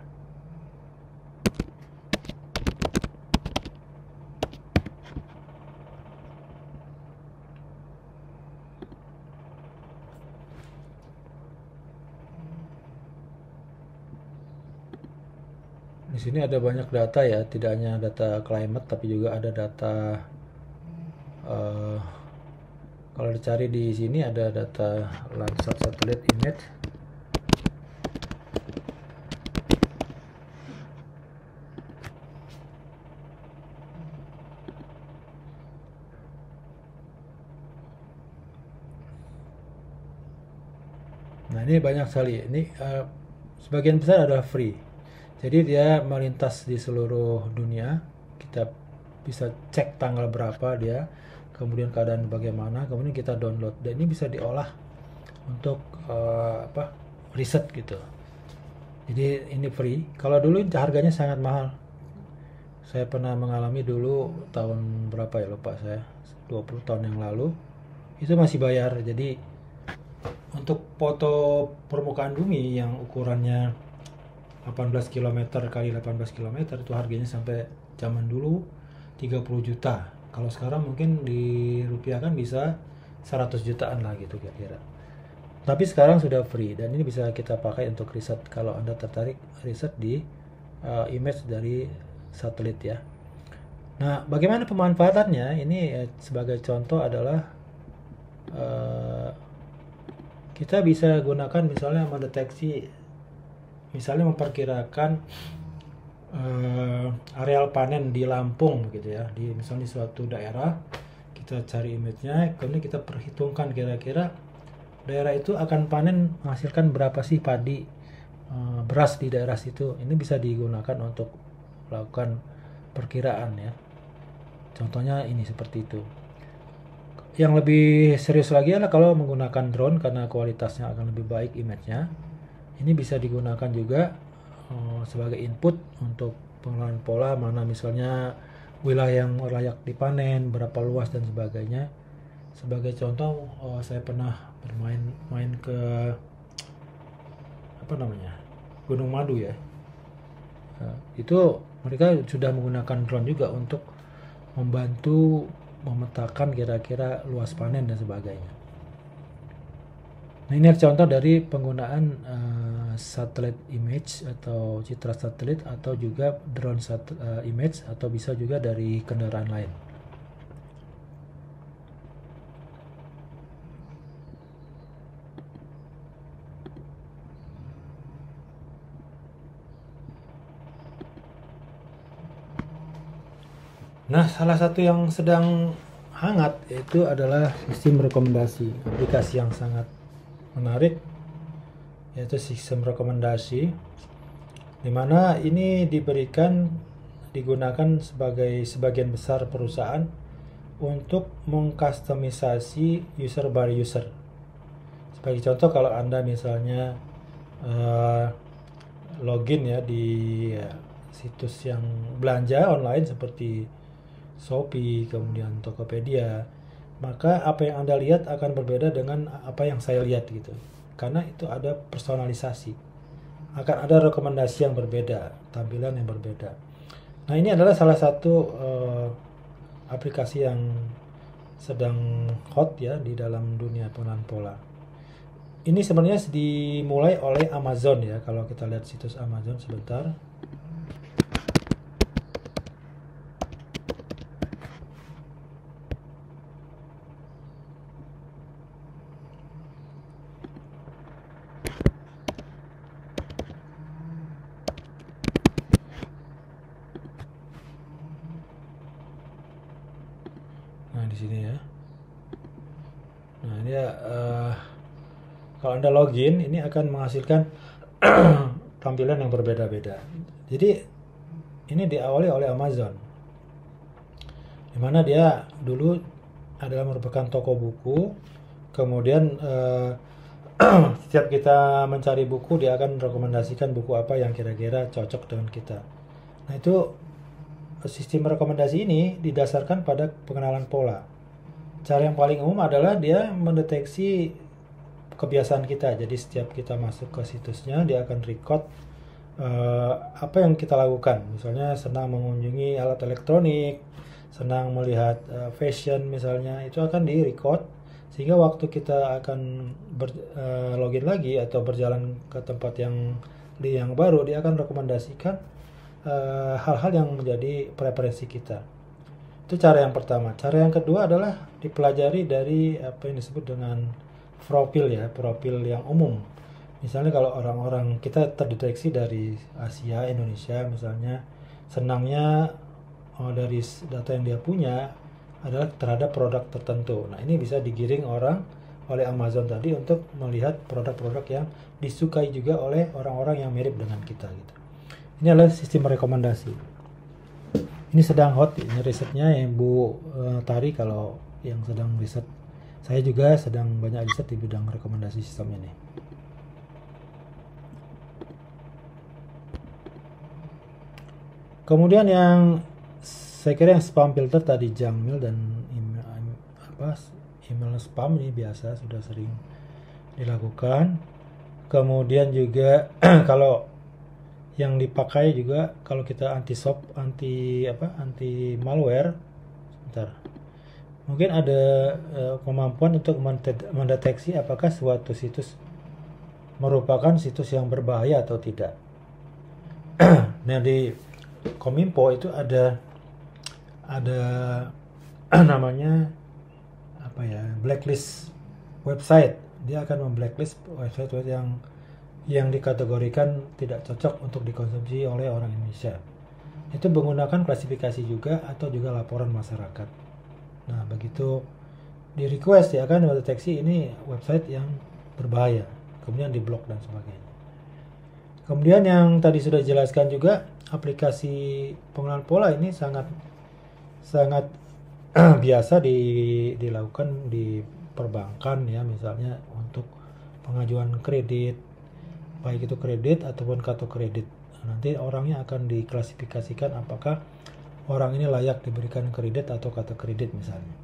Di sini ada banyak data ya, tidak hanya data climate tapi juga ada data kalau dicari di sini ada data Landsat Satellite Image. Nah, ini banyak sekali. Ini sebagian besar adalah free. Jadi dia melintas di seluruh dunia. Kita bisa cek tanggal berapa dia, kemudian keadaan bagaimana, kemudian kita download. Dan ini bisa diolah untuk riset gitu. Jadi ini free. Kalau dulu harganya sangat mahal. Saya pernah mengalami dulu tahun berapa ya, lupa saya, 20 tahun yang lalu. Itu masih bayar. Jadi untuk foto permukaan bumi yang ukurannya 18 km kali 18 km itu harganya sampai zaman dulu 30 juta. Kalau sekarang mungkin dirupiahkan bisa 100 jutaan lah gitu kira-kira. Tapi sekarang sudah free dan ini bisa kita pakai untuk riset kalau Anda tertarik riset di image dari satelit ya. Nah, bagaimana pemanfaatannya? Ini sebagai contoh adalah kita bisa gunakan misalnya mendeteksi, misalnya memperkirakan areal panen di Lampung gitu ya, misalnya di suatu daerah kita cari image-nya, kemudian kita perhitungkan kira-kira daerah itu akan panen menghasilkan berapa sih padi beras di daerah situ, ini bisa digunakan untuk melakukan perkiraan ya. Contohnya ini seperti itu. Yang lebih serius lagi adalah kalau menggunakan drone karena kualitasnya akan lebih baik image-nya. Ini bisa digunakan juga sebagai input untuk pengenalan pola, mana misalnya wilayah yang layak dipanen, berapa luas dan sebagainya. Sebagai contoh, saya pernah main ke Gunung Madu ya. Itu mereka sudah menggunakan drone juga untuk membantu memetakan kira-kira luas panen dan sebagainya. Nah, ini contoh dari penggunaan satellite image atau citra satelit, atau juga drone image, atau bisa juga dari kendaraan lain. Nah, salah satu yang sedang hangat itu adalah sistem rekomendasi, aplikasi yang sangat menarik, yaitu sistem rekomendasi, di mana ini digunakan sebagai sebagian besar perusahaan untuk mengkustomisasi user by user. Sebagai contoh, kalau Anda misalnya login ya di situs yang belanja online seperti Shopee, kemudian Tokopedia, maka apa yang Anda lihat akan berbeda dengan apa yang saya lihat gitu. Karena itu ada personalisasi. Akan ada rekomendasi yang berbeda, tampilan yang berbeda. Nah, ini adalah salah satu aplikasi yang sedang hot ya di dalam dunia pengenalan pola. Ini sebenarnya dimulai oleh Amazon ya. Kalau kita lihat situs Amazon sebentar. Nah, di sini ya. Nah, ini ya, kalau Anda login, ini akan menghasilkan tampilan yang berbeda-beda. Jadi ini diawali oleh Amazon, dimana dia dulu adalah merupakan toko buku. Kemudian setiap kita mencari buku, dia akan rekomendasikan buku apa yang kira-kira cocok dengan kita. Nah, itu sistem rekomendasi ini didasarkan pada pengenalan pola. Cara yang paling umum adalah dia mendeteksi kebiasaan kita. Jadi setiap kita masuk ke situsnya, dia akan record apa yang kita lakukan. Misalnya senang mengunjungi alat elektronik, senang melihat fashion misalnya, itu akan di-record, sehingga waktu kita akan login lagi atau berjalan ke tempat yang baru, dia akan rekomendasikan hal-hal yang menjadi preferensi kita. Itu cara yang pertama. Cara yang kedua adalah dipelajari dari apa yang disebut dengan profil ya, profil yang umum. Misalnya kalau orang-orang kita terdeteksi dari Asia, Indonesia misalnya, senangnya dari data yang dia punya adalah terhadap produk tertentu. Nah, ini bisa digiring orang oleh Amazon tadi untuk melihat produk-produk yang disukai juga oleh orang-orang yang mirip dengan kita gitu. Ini adalah sistem rekomendasi. Ini sedang hot, ini risetnya yang Bu Tari kalau yang sedang riset. Saya juga sedang banyak riset di bidang rekomendasi sistem ini. Kemudian yang saya kira yang spam filter tadi, junk mail dan email spam, ini biasa sudah sering dilakukan. Kemudian juga kalau yang dipakai juga kalau kita anti malware, sebentar. Mungkin ada kemampuan untuk mendeteksi apakah suatu situs merupakan situs yang berbahaya atau tidak. Nah, di Kominfo itu ada namanya blacklist website. Dia akan memblacklist website yang dikategorikan tidak cocok untuk dikonsumsi oleh orang Indonesia. Itu menggunakan klasifikasi juga atau juga laporan masyarakat. Nah, begitu di request dia akan mendeteksi ini website yang berbahaya, kemudian diblok dan sebagainya. Kemudian yang tadi sudah dijelaskan juga, aplikasi pengenalan pola ini sangat biasa dilakukan di perbankan ya, misalnya untuk pengajuan kredit, baik itu kredit ataupun kartu kredit. Nanti orangnya akan diklasifikasikan apakah orang ini layak diberikan kredit atau kartu kredit misalnya.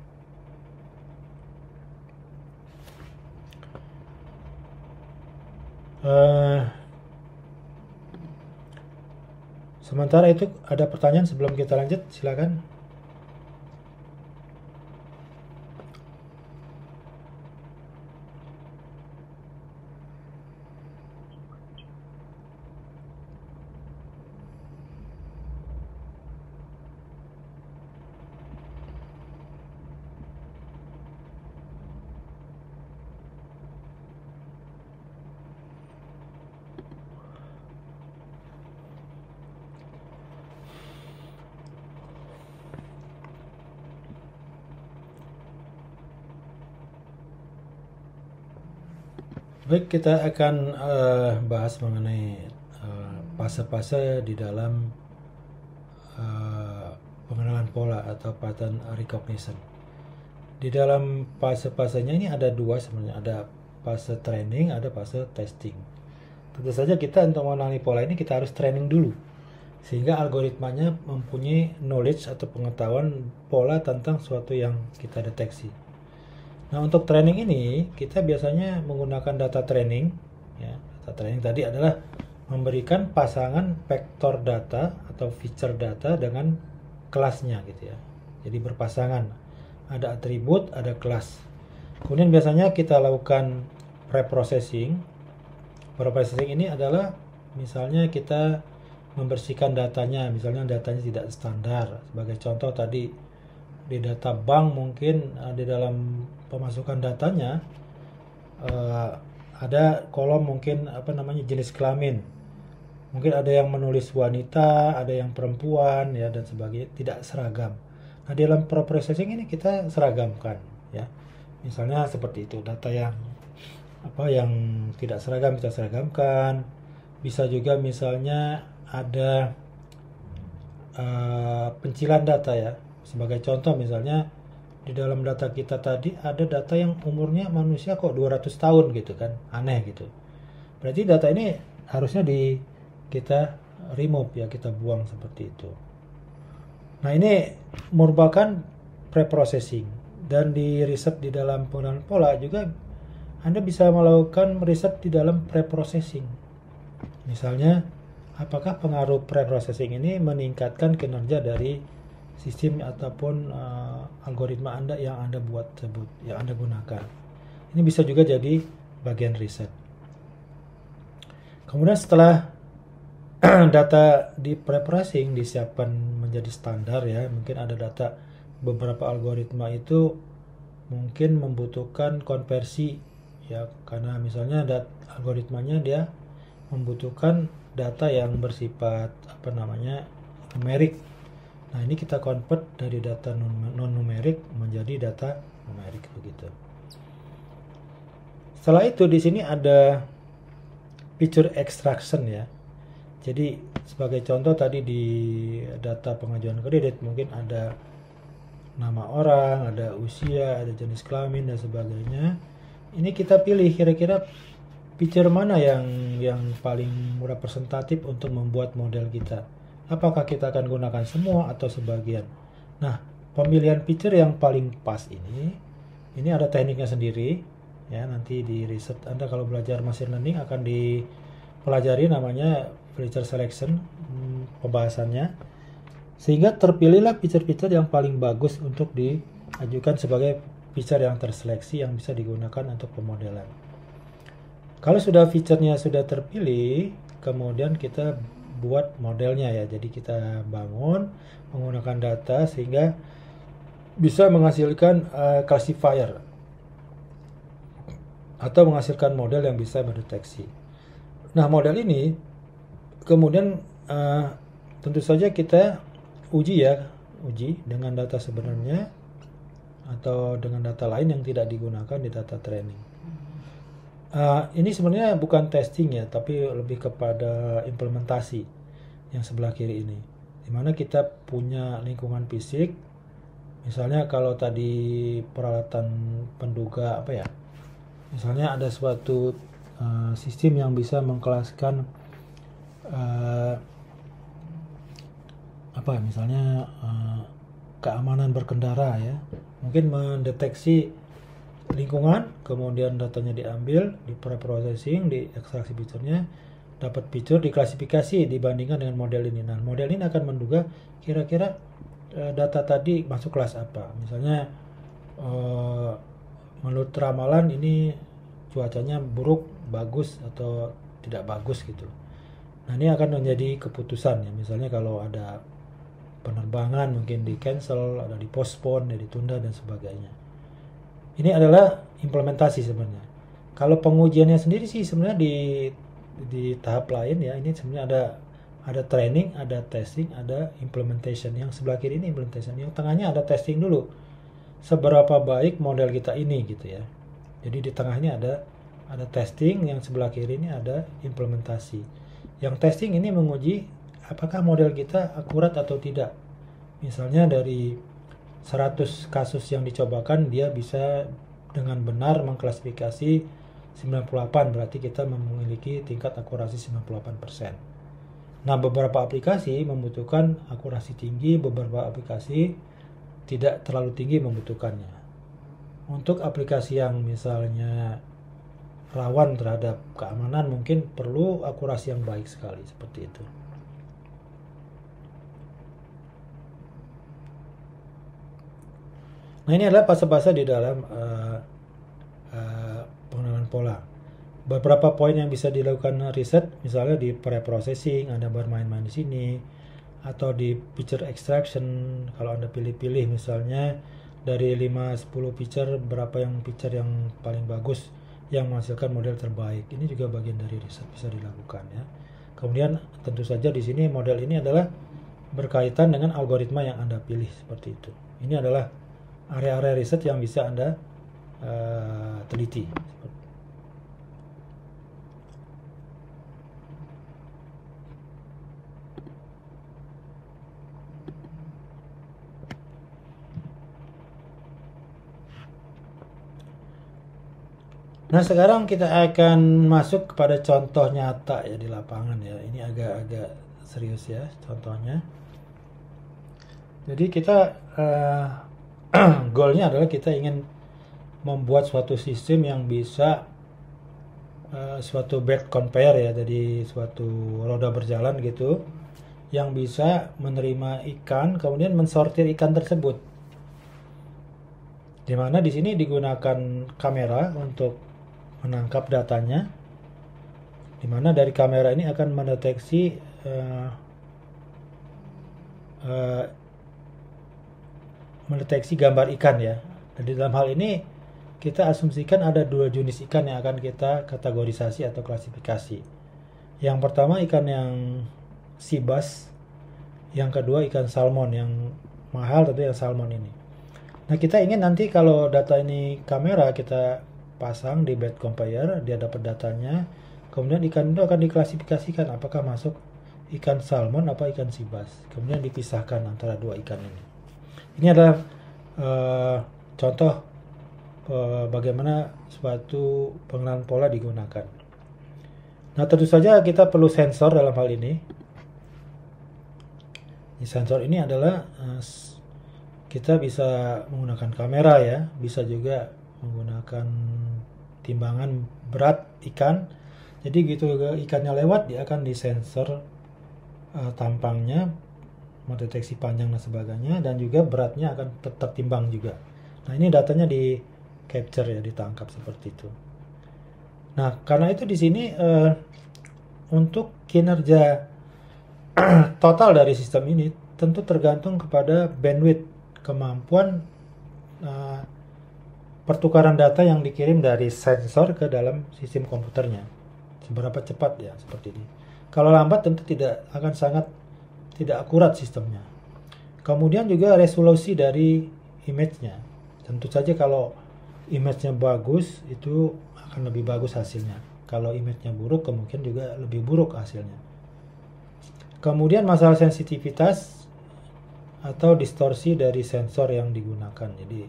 Sementara itu ada pertanyaan sebelum kita lanjut, silakan. Baik, kita akan bahas mengenai fase-fase di dalam pengenalan pola atau pattern recognition. Di dalam fase-fasenya ini ada dua sebenarnya, ada fase training, ada fase testing. Tentu saja kita untuk mengenali pola ini kita harus training dulu, sehingga algoritmanya mempunyai knowledge atau pengetahuan pola tentang suatu yang kita deteksi. Nah, untuk training ini kita biasanya menggunakan data training ya. Data training tadi adalah memberikan pasangan vektor data atau feature data dengan kelasnya gitu ya. Jadi berpasangan. Ada atribut, ada kelas. Kemudian biasanya kita lakukan preprocessing. Preprocessing ini adalah misalnya kita membersihkan datanya, misalnya datanya tidak standar. Sebagai contoh tadi di data bank mungkin di dalam pemasukan datanya ada kolom mungkin jenis kelamin, mungkin ada yang menulis wanita, ada yang perempuan ya, dan sebagainya, tidak seragam. Nah, di dalam preprocessing ini kita seragamkan ya, misalnya seperti itu, data yang yang tidak seragam kita seragamkan. Bisa juga misalnya ada pencilan data ya. Sebagai contoh misalnya di dalam data kita tadi ada data yang umurnya manusia kok 200 tahun gitu kan, aneh gitu. Berarti data ini harusnya kita remove ya, kita buang seperti itu. Nah, ini merupakan preprocessing, dan di riset di dalam pengenalan pola juga Anda bisa melakukan riset di dalam preprocessing. Misalnya apakah pengaruh preprocessing ini meningkatkan kinerja dari sistem ataupun algoritma Anda yang Anda buat tersebut, yang Anda gunakan. Ini bisa juga jadi bagian riset. Kemudian setelah data di preprocessing disiapkan menjadi standar ya, mungkin ada data, beberapa algoritma itu mungkin membutuhkan konversi ya, karena misalnya algoritmanya dia membutuhkan data yang bersifat numerik. Nah, ini kita convert dari data non-numerik menjadi data numerik begitu. Setelah itu di sini ada feature extraction ya. Jadi sebagai contoh tadi di data pengajuan kredit mungkin ada nama orang, ada usia, ada jenis kelamin dan sebagainya. Ini kita pilih kira-kira feature mana yang paling representatif untuk membuat model kita. Apakah kita akan gunakan semua atau sebagian? Nah, pemilihan feature yang paling pas ini ada tekniknya sendiri ya. Nanti di riset Anda kalau belajar machine learning akan dipelajari, namanya feature selection pembahasannya, sehingga terpilihlah feature-feature yang paling bagus untuk diajukan sebagai feature yang terseleksi yang bisa digunakan untuk pemodelan. Kalau sudah feature-nya sudah terpilih, kemudian kita buat modelnya ya. Jadi kita bangun menggunakan data sehingga bisa menghasilkan classifier atau menghasilkan model yang bisa mendeteksi. Nah, model ini kemudian tentu saja kita uji dengan data sebenarnya atau dengan data lain yang tidak digunakan di data training. Ini sebenarnya bukan testing ya, tapi lebih kepada implementasi yang sebelah kiri ini. Dimana kita punya lingkungan fisik, misalnya kalau tadi peralatan penduga apa ya, misalnya ada suatu sistem yang bisa mengkelaskan apa misalnya keamanan berkendara ya, mungkin mendeteksi lingkungan, kemudian datanya diambil, di pre-processing, di ekstraksi fiturnya, dapat fitur, diklasifikasi dibandingkan dengan model ini. Nah, model ini akan menduga kira-kira data tadi masuk kelas apa. Misalnya menurut ramalan ini cuacanya buruk, bagus, atau tidak bagus gitu. Nah, ini akan menjadi keputusan ya. Misalnya kalau ada penerbangan mungkin di cancel, ada di postpone, ditunda dan sebagainya. Ini adalah implementasi sebenarnya. Kalau pengujiannya sendiri sih sebenarnya di tahap lain ya. Ini sebenarnya ada training, ada testing, ada implementation. Yang sebelah kiri ini implementation. Yang tengahnya ada testing dulu. Seberapa baik model kita ini gitu ya. Jadi di tengahnya ada testing, yang sebelah kiri ini ada implementasi. Yang testing ini menguji apakah model kita akurat atau tidak. Misalnya dari 100 kasus yang dicobakan, dia bisa dengan benar mengklasifikasi 98, berarti kita memiliki tingkat akurasi 98%. Nah, beberapa aplikasi membutuhkan akurasi tinggi, beberapa aplikasi tidak terlalu tinggi membutuhkannya. Untuk aplikasi yang misalnya rawan terhadap keamanan, mungkin perlu akurasi yang baik sekali, seperti itu. Nah, ini adalah fase-fase di dalam pengenalan pola. Beberapa poin yang bisa dilakukan riset, misalnya di pre-processing, Anda bermain-main di sini, atau di feature extraction, kalau Anda pilih-pilih misalnya dari 5-10 feature, berapa yang feature yang paling bagus, yang menghasilkan model terbaik. Ini juga bagian dari riset, bisa dilakukan ya. Kemudian tentu saja di sini model ini adalah berkaitan dengan algoritma yang Anda pilih, seperti itu. Ini adalah area-area riset yang bisa Anda teliti. Nah, sekarang kita akan masuk kepada contoh nyata ya di lapangan ya. Ini agak-agak serius ya contohnya. Jadi kita goalnya adalah kita ingin membuat suatu sistem yang bisa suatu bed conveyor ya, jadi suatu roda berjalan gitu, yang bisa menerima ikan kemudian mensortir ikan tersebut. Dimana di sini digunakan kamera untuk menangkap datanya, dimana dari kamera ini akan mendeteksi gambar ikan ya. Jadi dalam hal ini kita asumsikan ada 2 jenis ikan yang akan kita kategorisasi atau klasifikasi. Yang pertama ikan yang sea bass, yang kedua ikan salmon. Yang mahal tentu yang salmon ini. Nah, kita ingin nanti kalau data ini kamera kita pasang di bed conveyor, dia dapat datanya, kemudian ikan itu akan diklasifikasikan apakah masuk ikan salmon apa ikan sea bass, kemudian dipisahkan antara 2 ikan ini. Ini adalah contoh bagaimana suatu pengenalan pola digunakan. Nah, tentu saja kita perlu sensor dalam hal ini. Sensor ini adalah kita bisa menggunakan kamera ya, bisa juga menggunakan timbangan berat ikan. Jadi gitu ikannya lewat, dia akan disensor tampangnya, mendeteksi panjang dan sebagainya, dan juga beratnya akan tertimbang juga. Nah, ini datanya di capture ya, ditangkap seperti itu. Nah, karena itu di sini untuk kinerja total dari sistem ini tentu tergantung kepada bandwidth, kemampuan pertukaran data yang dikirim dari sensor ke dalam sistem komputernya. Seberapa cepat ya, seperti ini. Kalau lambat tentu akan sangat tidak akurat sistemnya. Kemudian juga resolusi dari image-nya. Tentu saja kalau image-nya bagus, itu akan lebih bagus hasilnya. Kalau image-nya buruk, kemungkinan juga lebih buruk hasilnya. Kemudian masalah sensitivitas atau distorsi dari sensor yang digunakan. Jadi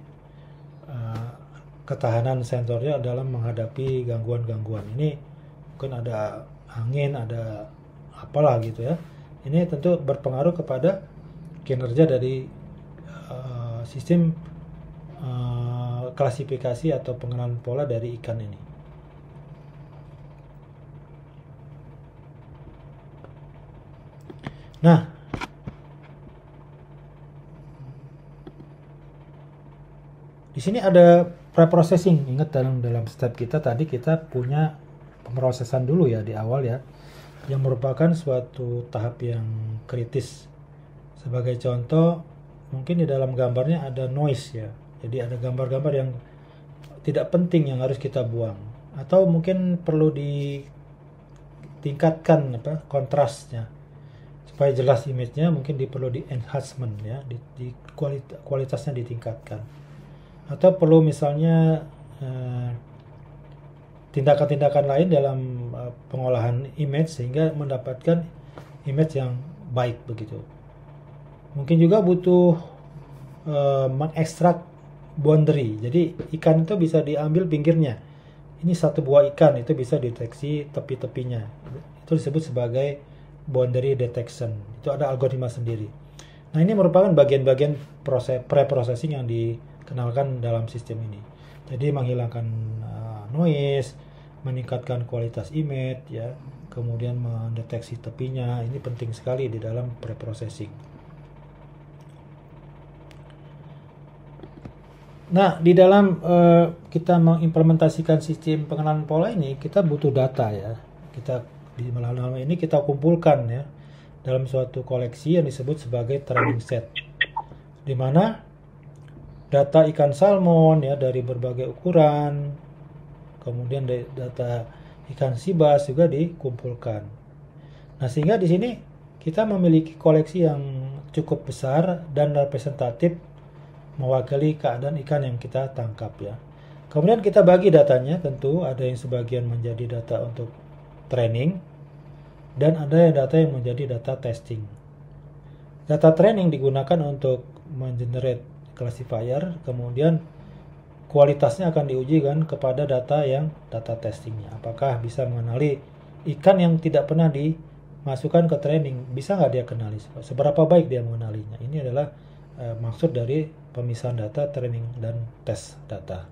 ketahanan sensornya dalam menghadapi gangguan-gangguan. Ini mungkin ada angin, ada apalah gitu ya. Ini tentu berpengaruh kepada kinerja dari sistem klasifikasi atau pengenalan pola dari ikan ini. Nah, di sini ada preprocessing. Ingat dalam step kita tadi kita punya pemrosesan dulu ya di awal ya, yang merupakan suatu tahap yang kritis. Sebagai contoh, mungkin di dalam gambarnya ada noise ya. Jadi ada gambar-gambar yang tidak penting yang harus kita buang, atau mungkin perlu ditingkatkan kontrasnya supaya jelas image-nya, mungkin perlu di enhancement ya, di kualitasnya ditingkatkan, atau perlu misalnya tindakan-tindakan lain dalam pengolahan image sehingga mendapatkan image yang baik begitu. Mungkin juga butuh mengekstrak boundary. Jadi ikan itu bisa diambil pinggirnya. Ini satu buah ikan, itu bisa deteksi tepi-tepinya. Itu disebut sebagai boundary detection. Itu ada algoritma sendiri. Nah, ini merupakan bagian-bagian pre-processing yang dikenalkan dalam sistem ini. Jadi menghilangkan noise, meningkatkan kualitas image ya, kemudian mendeteksi tepinya. Ini penting sekali di dalam pre-processing. Nah, di dalam kita mengimplementasikan sistem pengenalan pola ini, kita butuh data ya. Kita di melalui ini kita kumpulkan ya dalam suatu koleksi yang disebut sebagai training set, di mana data ikan salmon ya dari berbagai ukuran, kemudian data ikan sibas juga dikumpulkan. Nah, sehingga di sini kita memiliki koleksi yang cukup besar dan representatif mewakili keadaan ikan yang kita tangkap ya. Kemudian kita bagi datanya, tentu ada yang sebagian menjadi data untuk training dan ada data yang menjadi data testing. Data training digunakan untuk mengenerate classifier, kemudian kualitasnya akan diuji kan kepada data testingnya. Apakah bisa mengenali ikan yang tidak pernah dimasukkan ke training, bisa nggak dia kenali? Seberapa baik dia mengenalinya? Ini adalah maksud dari pemisahan data training dan tes data.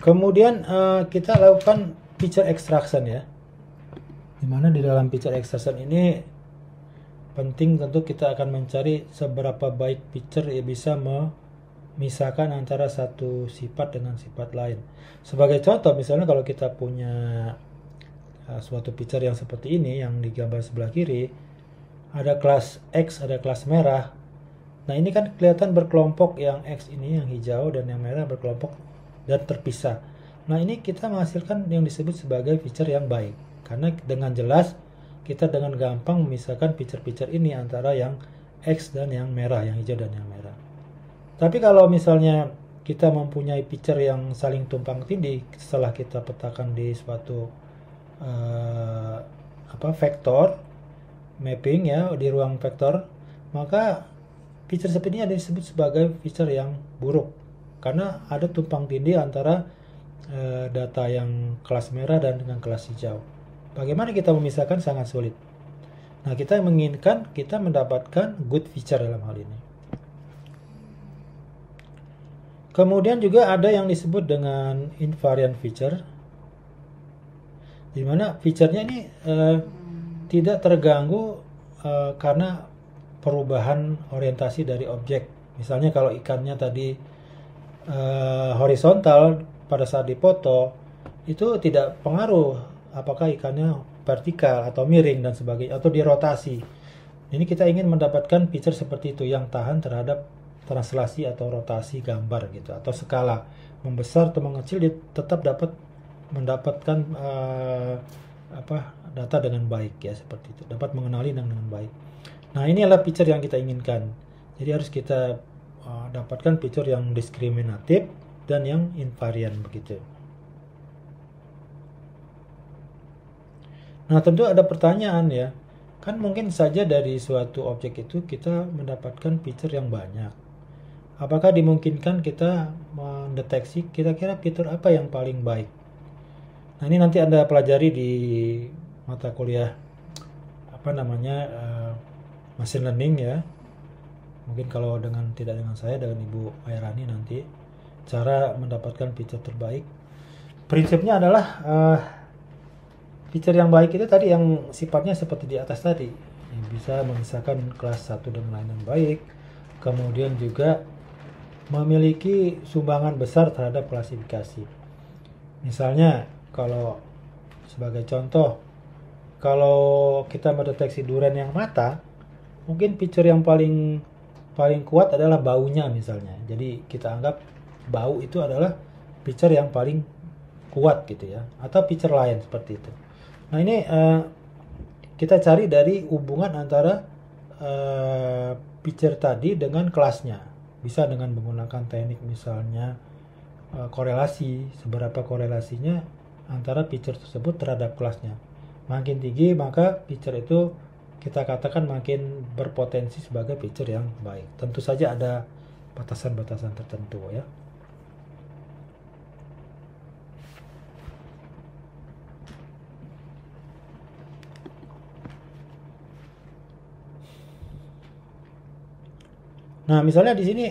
Kemudian kita lakukan feature extraction ya. Dimana di dalam feature extraction ini penting tentu kita akan mencari seberapa baik feature yang bisa memisahkan antara satu sifat dengan sifat lain. Sebagai contoh, misalnya kalau kita punya suatu feature yang seperti ini, yang di gambar sebelah kiri, ada kelas X, ada kelas merah. Nah, ini kan kelihatan berkelompok, yang X ini yang hijau dan yang merah berkelompok dan terpisah. Nah, ini kita menghasilkan yang disebut sebagai feature yang baik, karena dengan jelas kita dengan gampang memisahkan feature-feature ini antara yang X dan yang merah, yang hijau dan yang merah. Tapi kalau misalnya kita mempunyai feature yang saling tumpang tindih setelah kita petakan di suatu vektor mapping ya, di ruang vektor, maka feature seperti ini disebut sebagai feature yang buruk, karena ada tumpang tindih antara data yang kelas merah dan dengan kelas hijau. Bagaimana kita memisahkan? Sangat sulit. Nah, kita menginginkan kita mendapatkan good feature dalam hal ini. Kemudian juga ada yang disebut dengan invariant feature, di mana feature-nya ini tidak terganggu karena perubahan orientasi dari objek. Misalnya kalau ikannya tadi horizontal, pada saat dipoto itu tidak pengaruh apakah ikannya vertikal atau miring dan sebagainya, atau dirotasi. Ini kita ingin mendapatkan feature seperti itu yang tahan terhadap translasi atau rotasi gambar gitu, atau skala membesar atau mengecil, dia tetap dapat mendapatkan data dengan baik ya, seperti itu, dapat mengenali dengan baik. Nah, ini adalah picture yang kita inginkan. Jadi harus kita dapatkan picture yang diskriminatif dan yang invariant begitu. Nah, tentu ada pertanyaan ya. Kan mungkin saja dari suatu objek itu kita mendapatkan picture yang banyak. Apakah dimungkinkan kita mendeteksi kira-kira fitur apa yang paling baik? Nah, ini nanti Anda pelajari di mata kuliah machine learning ya. Mungkin kalau tidak dengan saya, dengan Ibu Airani nanti cara mendapatkan fitur terbaik. Prinsipnya adalah fitur yang baik itu tadi yang sifatnya seperti di atas tadi, yang bisa memisahkan kelas satu dengan lain yang baik, kemudian juga memiliki sumbangan besar terhadap klasifikasi. Misalnya kalau sebagai contoh, kalau kita mendeteksi durian yang matang, mungkin fitur yang paling kuat adalah baunya misalnya. Jadi kita anggap bau itu adalah fitur yang paling kuat gitu ya, atau fitur lain seperti itu. Nah, ini kita cari dari hubungan antara fitur tadi dengan kelasnya. Bisa dengan menggunakan teknik misalnya korelasi, seberapa korelasinya antara fitur tersebut terhadap kelasnya. Makin tinggi maka fitur itu kita katakan makin berpotensi sebagai fitur yang baik. Tentu saja ada batasan-batasan tertentu ya. Nah, misalnya di sini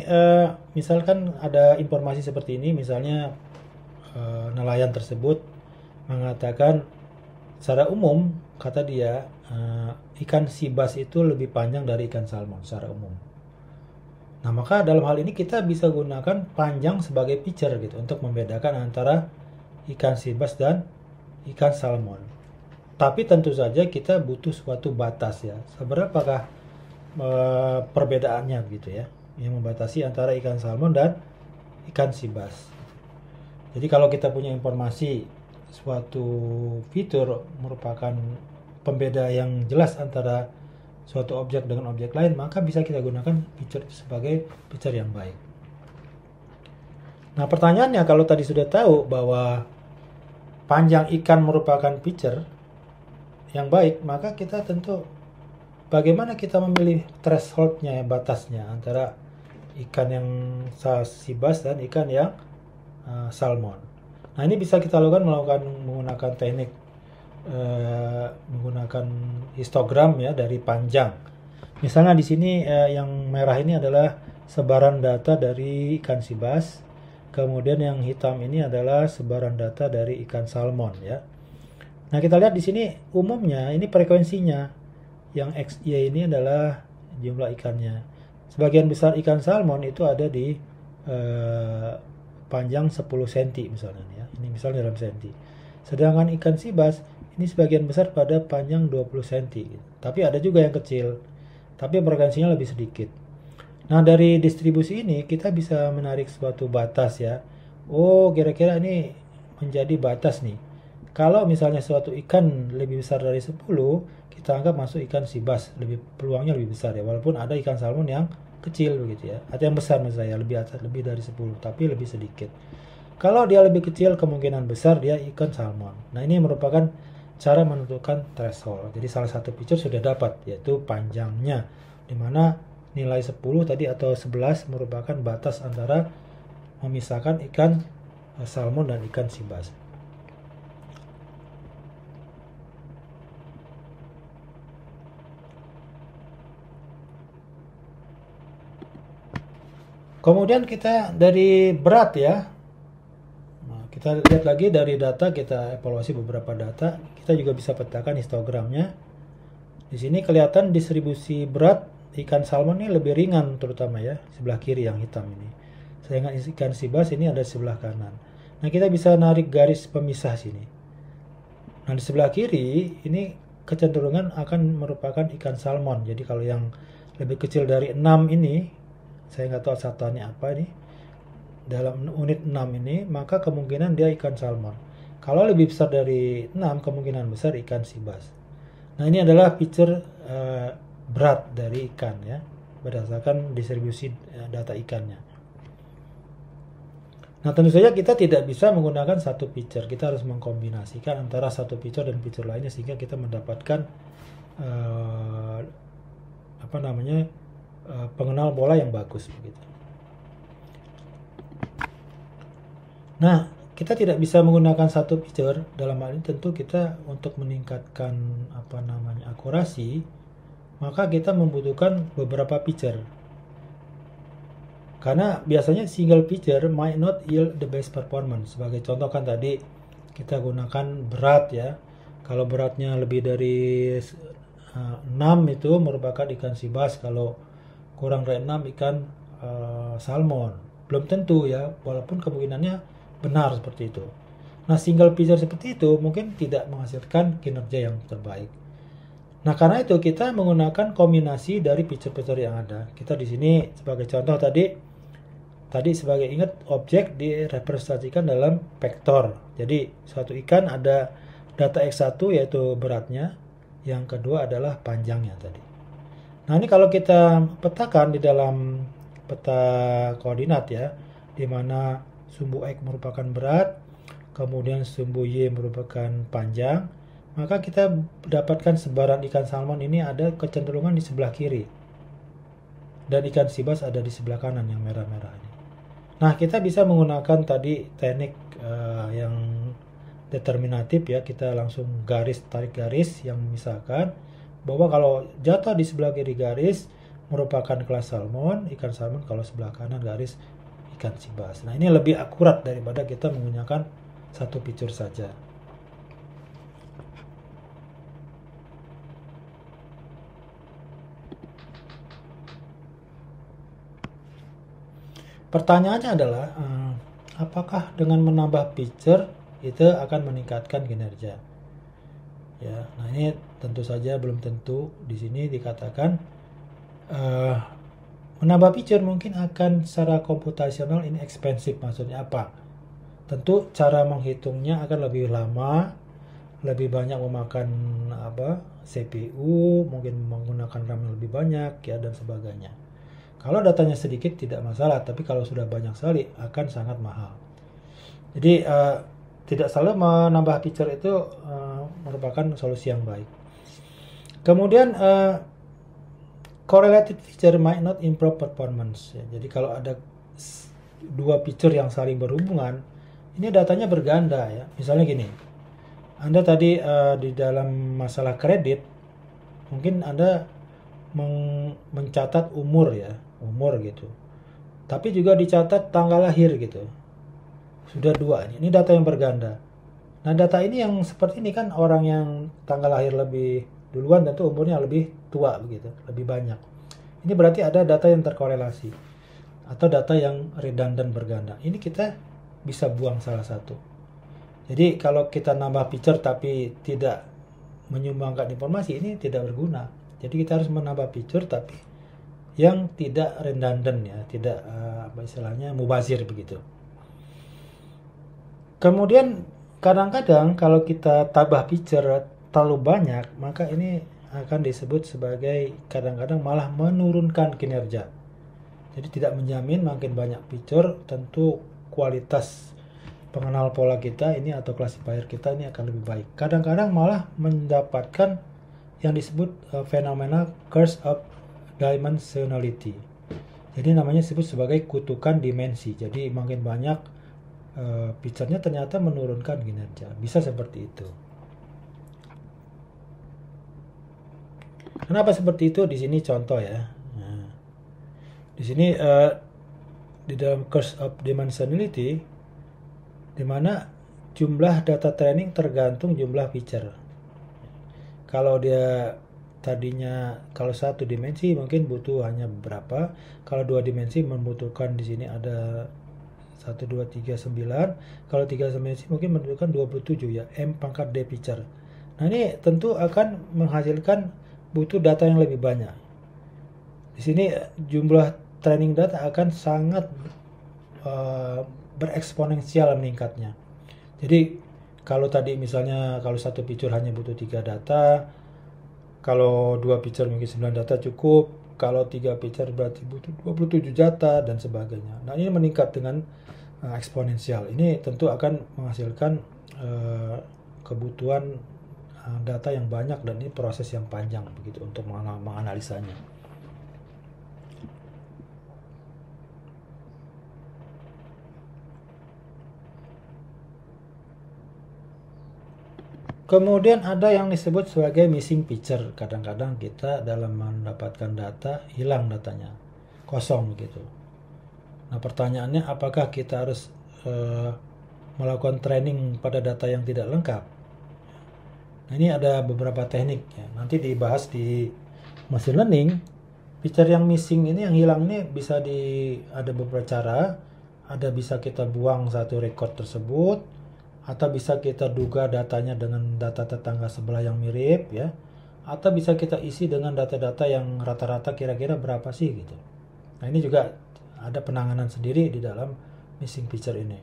misalkan ada informasi seperti ini, misalnya nelayan tersebut mengatakan secara umum, kata dia, ikan sibas itu lebih panjang dari ikan salmon secara umum. Nah, maka dalam hal ini kita bisa gunakan panjang sebagai feature gitu untuk membedakan antara ikan sibas dan ikan salmon. Tapi tentu saja kita butuh suatu batas ya. Seberapakah perbedaannya gitu ya, yang membatasi antara ikan salmon dan ikan sibas. Jadi kalau kita punya informasi suatu fitur merupakan pembeda yang jelas antara suatu objek dengan objek lain, maka bisa kita gunakan fitur itu sebagai fitur yang baik. Nah, pertanyaannya, kalau tadi sudah tahu bahwa panjang ikan merupakan fitur yang baik, maka kita tentu bagaimana kita memilih thresholdnya, batasnya antara ikan yang sibas dan ikan yang salmon. Nah, ini bisa kita lakukan menggunakan teknik menggunakan histogram ya dari panjang. Misalnya di sini yang merah ini adalah sebaran data dari ikan sibas, kemudian yang hitam ini adalah sebaran data dari ikan salmon ya. Nah, kita lihat di sini umumnya ini frekuensinya. Yang XY ini adalah jumlah ikannya. Sebagian besar ikan salmon itu ada di panjang 10 cm misalnya ya. Ini misalnya dalam senti. Sedangkan ikan sibas ini sebagian besar pada panjang 20 cm. Tapi ada juga yang kecil, tapi frekuensinya lebih sedikit. Nah, dari distribusi ini kita bisa menarik suatu batas ya. Oh, kira-kira ini menjadi batas nih. Kalau misalnya suatu ikan lebih besar dari 10, kita anggap masuk ikan sibas, peluangnya lebih besar ya, walaupun ada ikan salmon yang kecil begitu ya. Ada yang besar menurut saya, lebih dari 10, tapi lebih sedikit. Kalau dia lebih kecil, kemungkinan besar dia ikan salmon. Nah, ini merupakan cara menentukan threshold. Jadi salah satu fitur sudah dapat, yaitu panjangnya, dimana nilai 10 tadi atau 11 merupakan batas antara memisahkan ikan salmon dan ikan sibas. Kemudian kita dari berat ya. Nah, kita lihat lagi dari data, kita evaluasi beberapa data. Kita juga bisa petakan histogramnya. Di sini kelihatan distribusi berat ikan salmon ini lebih ringan terutama ya, sebelah kiri yang hitam ini. Sedangkan ikan sibas ini ada di sebelah kanan. Nah, kita bisa narik garis pemisah sini. Nah, di sebelah kiri ini kecenderungan akan merupakan ikan salmon. Jadi kalau yang lebih kecil dari 6 ini, saya nggak tahu satuannya apa ini, dalam unit 6 ini, maka kemungkinan dia ikan salmon. Kalau lebih besar dari 6, kemungkinan besar ikan sibas. Nah, ini adalah fitur berat dari ikan ya, berdasarkan distribusi data ikannya. Nah, tentu saja kita tidak bisa menggunakan satu feature. Kita harus mengkombinasikan antara satu feature dan feature lainnya sehingga kita mendapatkan pengenal pola yang bagus begitu. Nah, kita tidak bisa menggunakan satu feature. Dalam hal ini tentu kita untuk meningkatkan akurasi, maka kita membutuhkan beberapa feature. Karena biasanya single feature might not yield the best performance. Sebagai contoh kan tadi kita gunakan berat ya. Kalau beratnya lebih dari 6 itu merupakan ikan sibas. Kalau kurang dari 6 ikan salmon. Belum tentu ya, walaupun kemungkinannya benar seperti itu. Nah, single feature seperti itu mungkin tidak menghasilkan kinerja yang terbaik. Nah, karena itu kita menggunakan kombinasi dari feature-feature yang ada. Kita di sini sebagai contoh tadi sebagai ingat objek direpresentasikan dalam vektor. Jadi suatu ikan ada data X1 yaitu beratnya, yang kedua adalah panjangnya tadi. Nah, ini kalau kita petakan di dalam peta koordinat ya, di mana sumbu X merupakan berat, kemudian sumbu Y merupakan panjang, maka kita dapatkan sebaran ikan salmon ini ada kecenderungan di sebelah kiri. Dan ikan sibas ada di sebelah kanan yang merah-merah ini. Nah, kita bisa menggunakan tadi teknik yang determinatif ya. Kita langsung tarik garis yang memisahkan bahwa kalau jatuh di sebelah kiri garis merupakan kelas salmon, ikan salmon, kalau sebelah kanan garis ikan sibas. Nah, ini lebih akurat daripada kita menggunakan satu feature saja. Pertanyaannya adalah apakah dengan menambah feature itu akan meningkatkan kinerja? Ya, nah ini tentu saja belum tentu. Di sini dikatakan menambah feature mungkin akan secara komputasional inexpensive. Maksudnya apa? Tentu cara menghitungnya akan lebih lama, lebih banyak memakan CPU, mungkin menggunakan RAM yang lebih banyak ya, dan sebagainya. Kalau datanya sedikit tidak masalah, tapi kalau sudah banyak sekali akan sangat mahal. Jadi tidak selalu menambah feature itu merupakan solusi yang baik. Kemudian correlated feature might not improve performance. Ya, jadi kalau ada dua feature yang saling berhubungan, ini datanya berganda ya. Misalnya gini, Anda tadi di dalam masalah kredit, mungkin Anda mencatat umur gitu. Tapi juga dicatat tanggal lahir gitu. Sudah dua. Ini data yang berganda. Nah, data ini yang seperti ini kan orang yang tanggal lahir lebih duluan tentu umurnya lebih tua begitu, lebih banyak. Ini berarti ada data yang terkorelasi atau data yang redundant berganda. Ini kita bisa buang salah satu. Jadi kalau kita nambah feature tapi tidak menyumbangkan informasi, ini tidak berguna. Jadi kita harus menambah feature tapi yang tidak redundant ya, tidak istilahnya mubazir begitu. Kemudian kadang-kadang kalau kita tambah feature terlalu banyak, maka ini akan disebut sebagai kadang-kadang malah menurunkan kinerja. Jadi tidak menjamin makin banyak feature tentu kualitas pengenal pola kita ini atau classifier kita ini akan lebih baik. Kadang-kadang malah mendapatkan yang disebut fenomena curse of dimensionality. Jadi namanya disebut sebagai kutukan dimensi. Jadi makin banyak feature-nya ternyata menurunkan kinerja. Bisa seperti itu. Kenapa seperti itu? Di sini contoh ya. Nah, di sini di dalam curse of dimensionality, di mana jumlah data training tergantung jumlah feature. Kalau dia tadinya kalau satu dimensi mungkin butuh hanya beberapa, kalau dua dimensi membutuhkan di sini ada 1, 2, 3, 9, kalau 3 dimensi mungkin membutuhkan 27 ya, M pangkat D feature. Nah, ini tentu akan menghasilkan butuh data yang lebih banyak. Di sini jumlah training data akan sangat bereksponensial meningkatnya. Jadi kalau tadi misalnya kalau satu feature hanya butuh 3 data, Kalau 2 feature mungkin 9 data cukup, kalau 3 feature berarti butuh 27 data dan sebagainya. Nah, ini meningkat dengan eksponensial. Ini tentu akan menghasilkan kebutuhan data yang banyak, dan ini proses yang panjang begitu untuk menganalisanya. Kemudian ada yang disebut sebagai missing feature. Kadang-kadang kita dalam mendapatkan data hilang datanya, kosong gitu. Nah, pertanyaannya apakah kita harus melakukan training pada data yang tidak lengkap? Nah, ini ada beberapa teknik ya. Nanti dibahas di machine learning. Feature yang missing ini, yang hilang ini bisa ada beberapa cara. Ada bisa kita buang satu record tersebut, atau bisa kita duga datanya dengan data tetangga sebelah yang mirip ya, atau bisa kita isi dengan data-data yang rata-rata kira-kira berapa sih gitu. Nah, ini juga ada penanganan sendiri di dalam missing feature ini.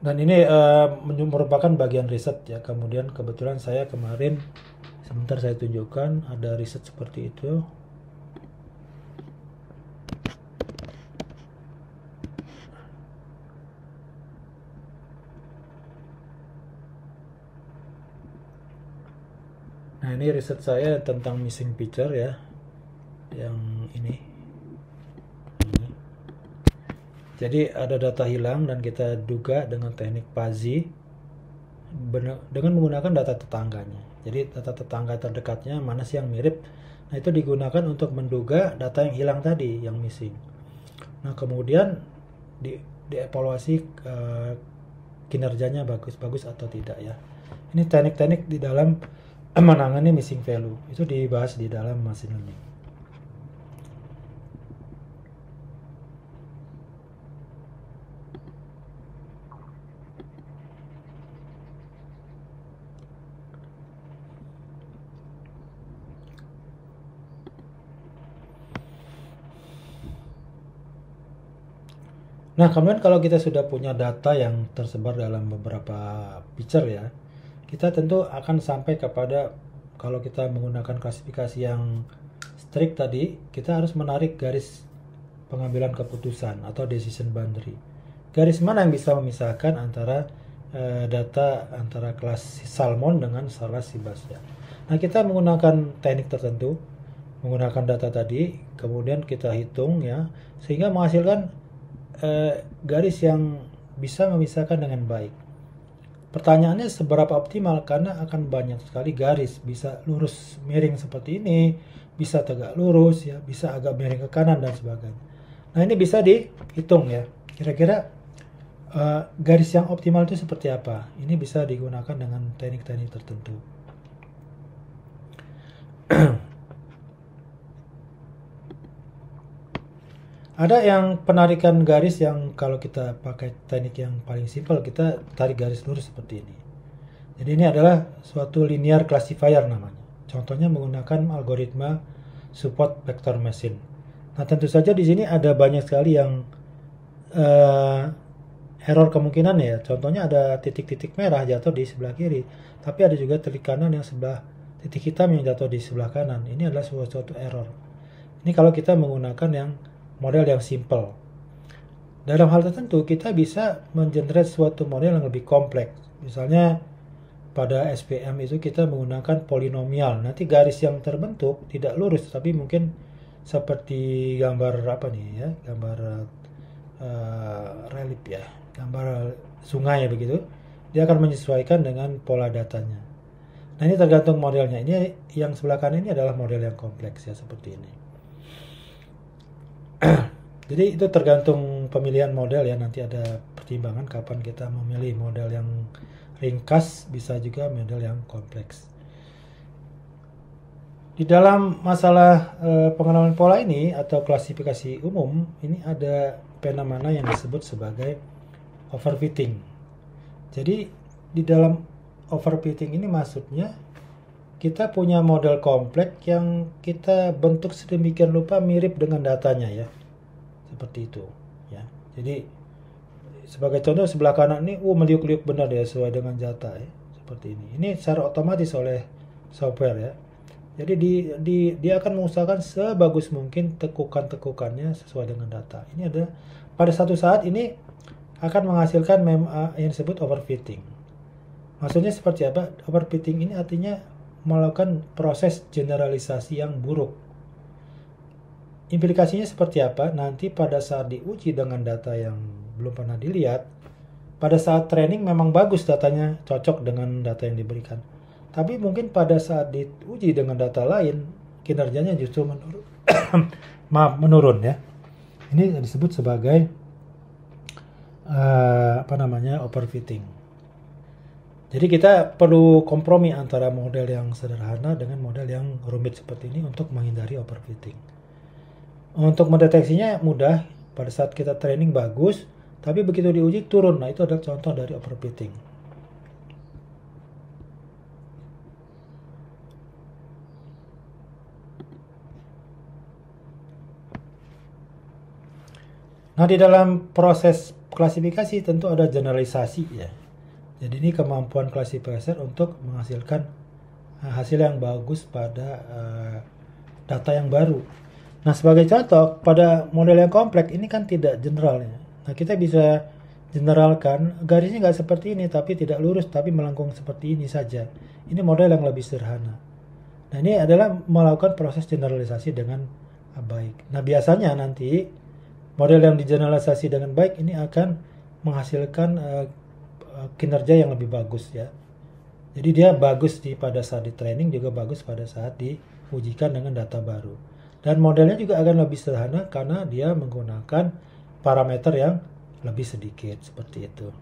Dan ini merupakan bagian riset ya. Kemudian kebetulan saya kemarin, sebentar saya tunjukkan, ada riset seperti itu. Nah, ini riset saya tentang missing feature ya, yang ini. Jadi ada data hilang dan kita duga dengan teknik fuzzy dengan menggunakan data tetangganya. Jadi data tetangga terdekatnya mana sih yang mirip. Nah, itu digunakan untuk menduga data yang hilang tadi, yang missing. Nah, kemudian dievaluasi kinerjanya bagus atau tidak ya. Ini teknik-teknik di dalam menangani missing value, itu dibahas di dalam machine learning. Nah, kemudian kalau kita sudah punya data yang tersebar dalam beberapa feature ya, kita tentu akan sampai kepada, kalau kita menggunakan klasifikasi yang strict tadi, kita harus menarik garis pengambilan keputusan atau decision boundary. Garis mana yang bisa memisahkan antara data antara kelas salmon dengan kelas Seabass ya. Nah, kita menggunakan teknik tertentu, menggunakan data tadi, kemudian kita hitung ya, sehingga menghasilkan garis yang bisa memisahkan dengan baik. Pertanyaannya seberapa optimal, karena akan banyak sekali garis, bisa lurus miring seperti ini, bisa tegak lurus ya, bisa agak miring ke kanan dan sebagainya. Nah, ini bisa dihitung ya, kira-kira garis yang optimal itu seperti apa. Ini bisa digunakan dengan teknik-teknik tertentu. Ada yang penarikan garis yang kalau kita pakai teknik yang paling simpel, kita tarik garis lurus seperti ini. Jadi ini adalah suatu linear classifier namanya. Contohnya menggunakan algoritma support vector machine. Nah, tentu saja di sini ada banyak sekali yang error kemungkinan ya. Contohnya ada titik-titik merah jatuh di sebelah kiri, tapi ada juga titik kanan yang sebelah titik hitam yang jatuh di sebelah kanan. Ini adalah suatu error. Ini kalau kita menggunakan yang model yang simple. Dalam hal tertentu kita bisa mengenerate suatu model yang lebih kompleks. Misalnya pada SVM itu kita menggunakan polinomial. Nanti garis yang terbentuk tidak lurus, tapi mungkin seperti gambar apa nih ya, gambar relief ya, gambar sungai begitu. Dia akan menyesuaikan dengan pola datanya. Nah, ini tergantung modelnya. Ini yang sebelah kanan ini adalah model yang kompleks ya, seperti ini. Jadi itu tergantung pemilihan model ya, nanti ada pertimbangan kapan kita memilih model yang ringkas, bisa juga model yang kompleks. Di dalam masalah pengalaman pola ini atau klasifikasi umum, ini ada fenomena yang disebut sebagai overfitting. Jadi di dalam overfitting ini maksudnya kita punya model kompleks yang kita bentuk sedemikian rupa mirip dengan datanya ya. Seperti itu ya. Jadi sebagai contoh sebelah kanan ini meliuk-liuk benar ya, sesuai dengan data ya, seperti ini. Ini secara otomatis oleh software ya. Jadi dia akan mengusahakan sebagus mungkin tekukannya sesuai dengan data. Ini ada pada satu saat ini akan menghasilkan yang disebut overfitting. Maksudnya seperti apa? Overfitting ini artinya melakukan proses generalisasi yang buruk. Implikasinya seperti apa? Nanti pada saat diuji dengan data yang belum pernah dilihat, pada saat training memang bagus datanya, cocok dengan data yang diberikan. Tapi mungkin pada saat diuji dengan data lain, kinerjanya justru menurun. menurun ya. Ini disebut sebagai overfitting. Jadi kita perlu kompromi antara model yang sederhana dengan model yang rumit seperti ini untuk menghindari overfitting. Untuk mendeteksinya mudah, pada saat kita training bagus, tapi begitu diuji turun. Nah, itu adalah contoh dari overfitting. Nah, di dalam proses klasifikasi tentu ada generalisasi ya. Jadi ini kemampuan klasifikasir untuk menghasilkan hasil yang bagus pada data yang baru. Nah, sebagai contoh, pada model yang kompleks ini kan tidak general ya. Nah, kita bisa generalkan, garisnya nggak seperti ini, tapi tidak lurus, tapi melengkung seperti ini saja. Ini model yang lebih sederhana. Nah, ini adalah melakukan proses generalisasi dengan baik. Nah, biasanya nanti model yang digeneralisasi dengan baik ini akan menghasilkan kinerja yang lebih bagus ya. Jadi dia bagus pada saat di training, juga bagus pada saat diujikan dengan data baru. Dan modelnya juga akan lebih sederhana karena dia menggunakan parameter yang lebih sedikit seperti itu.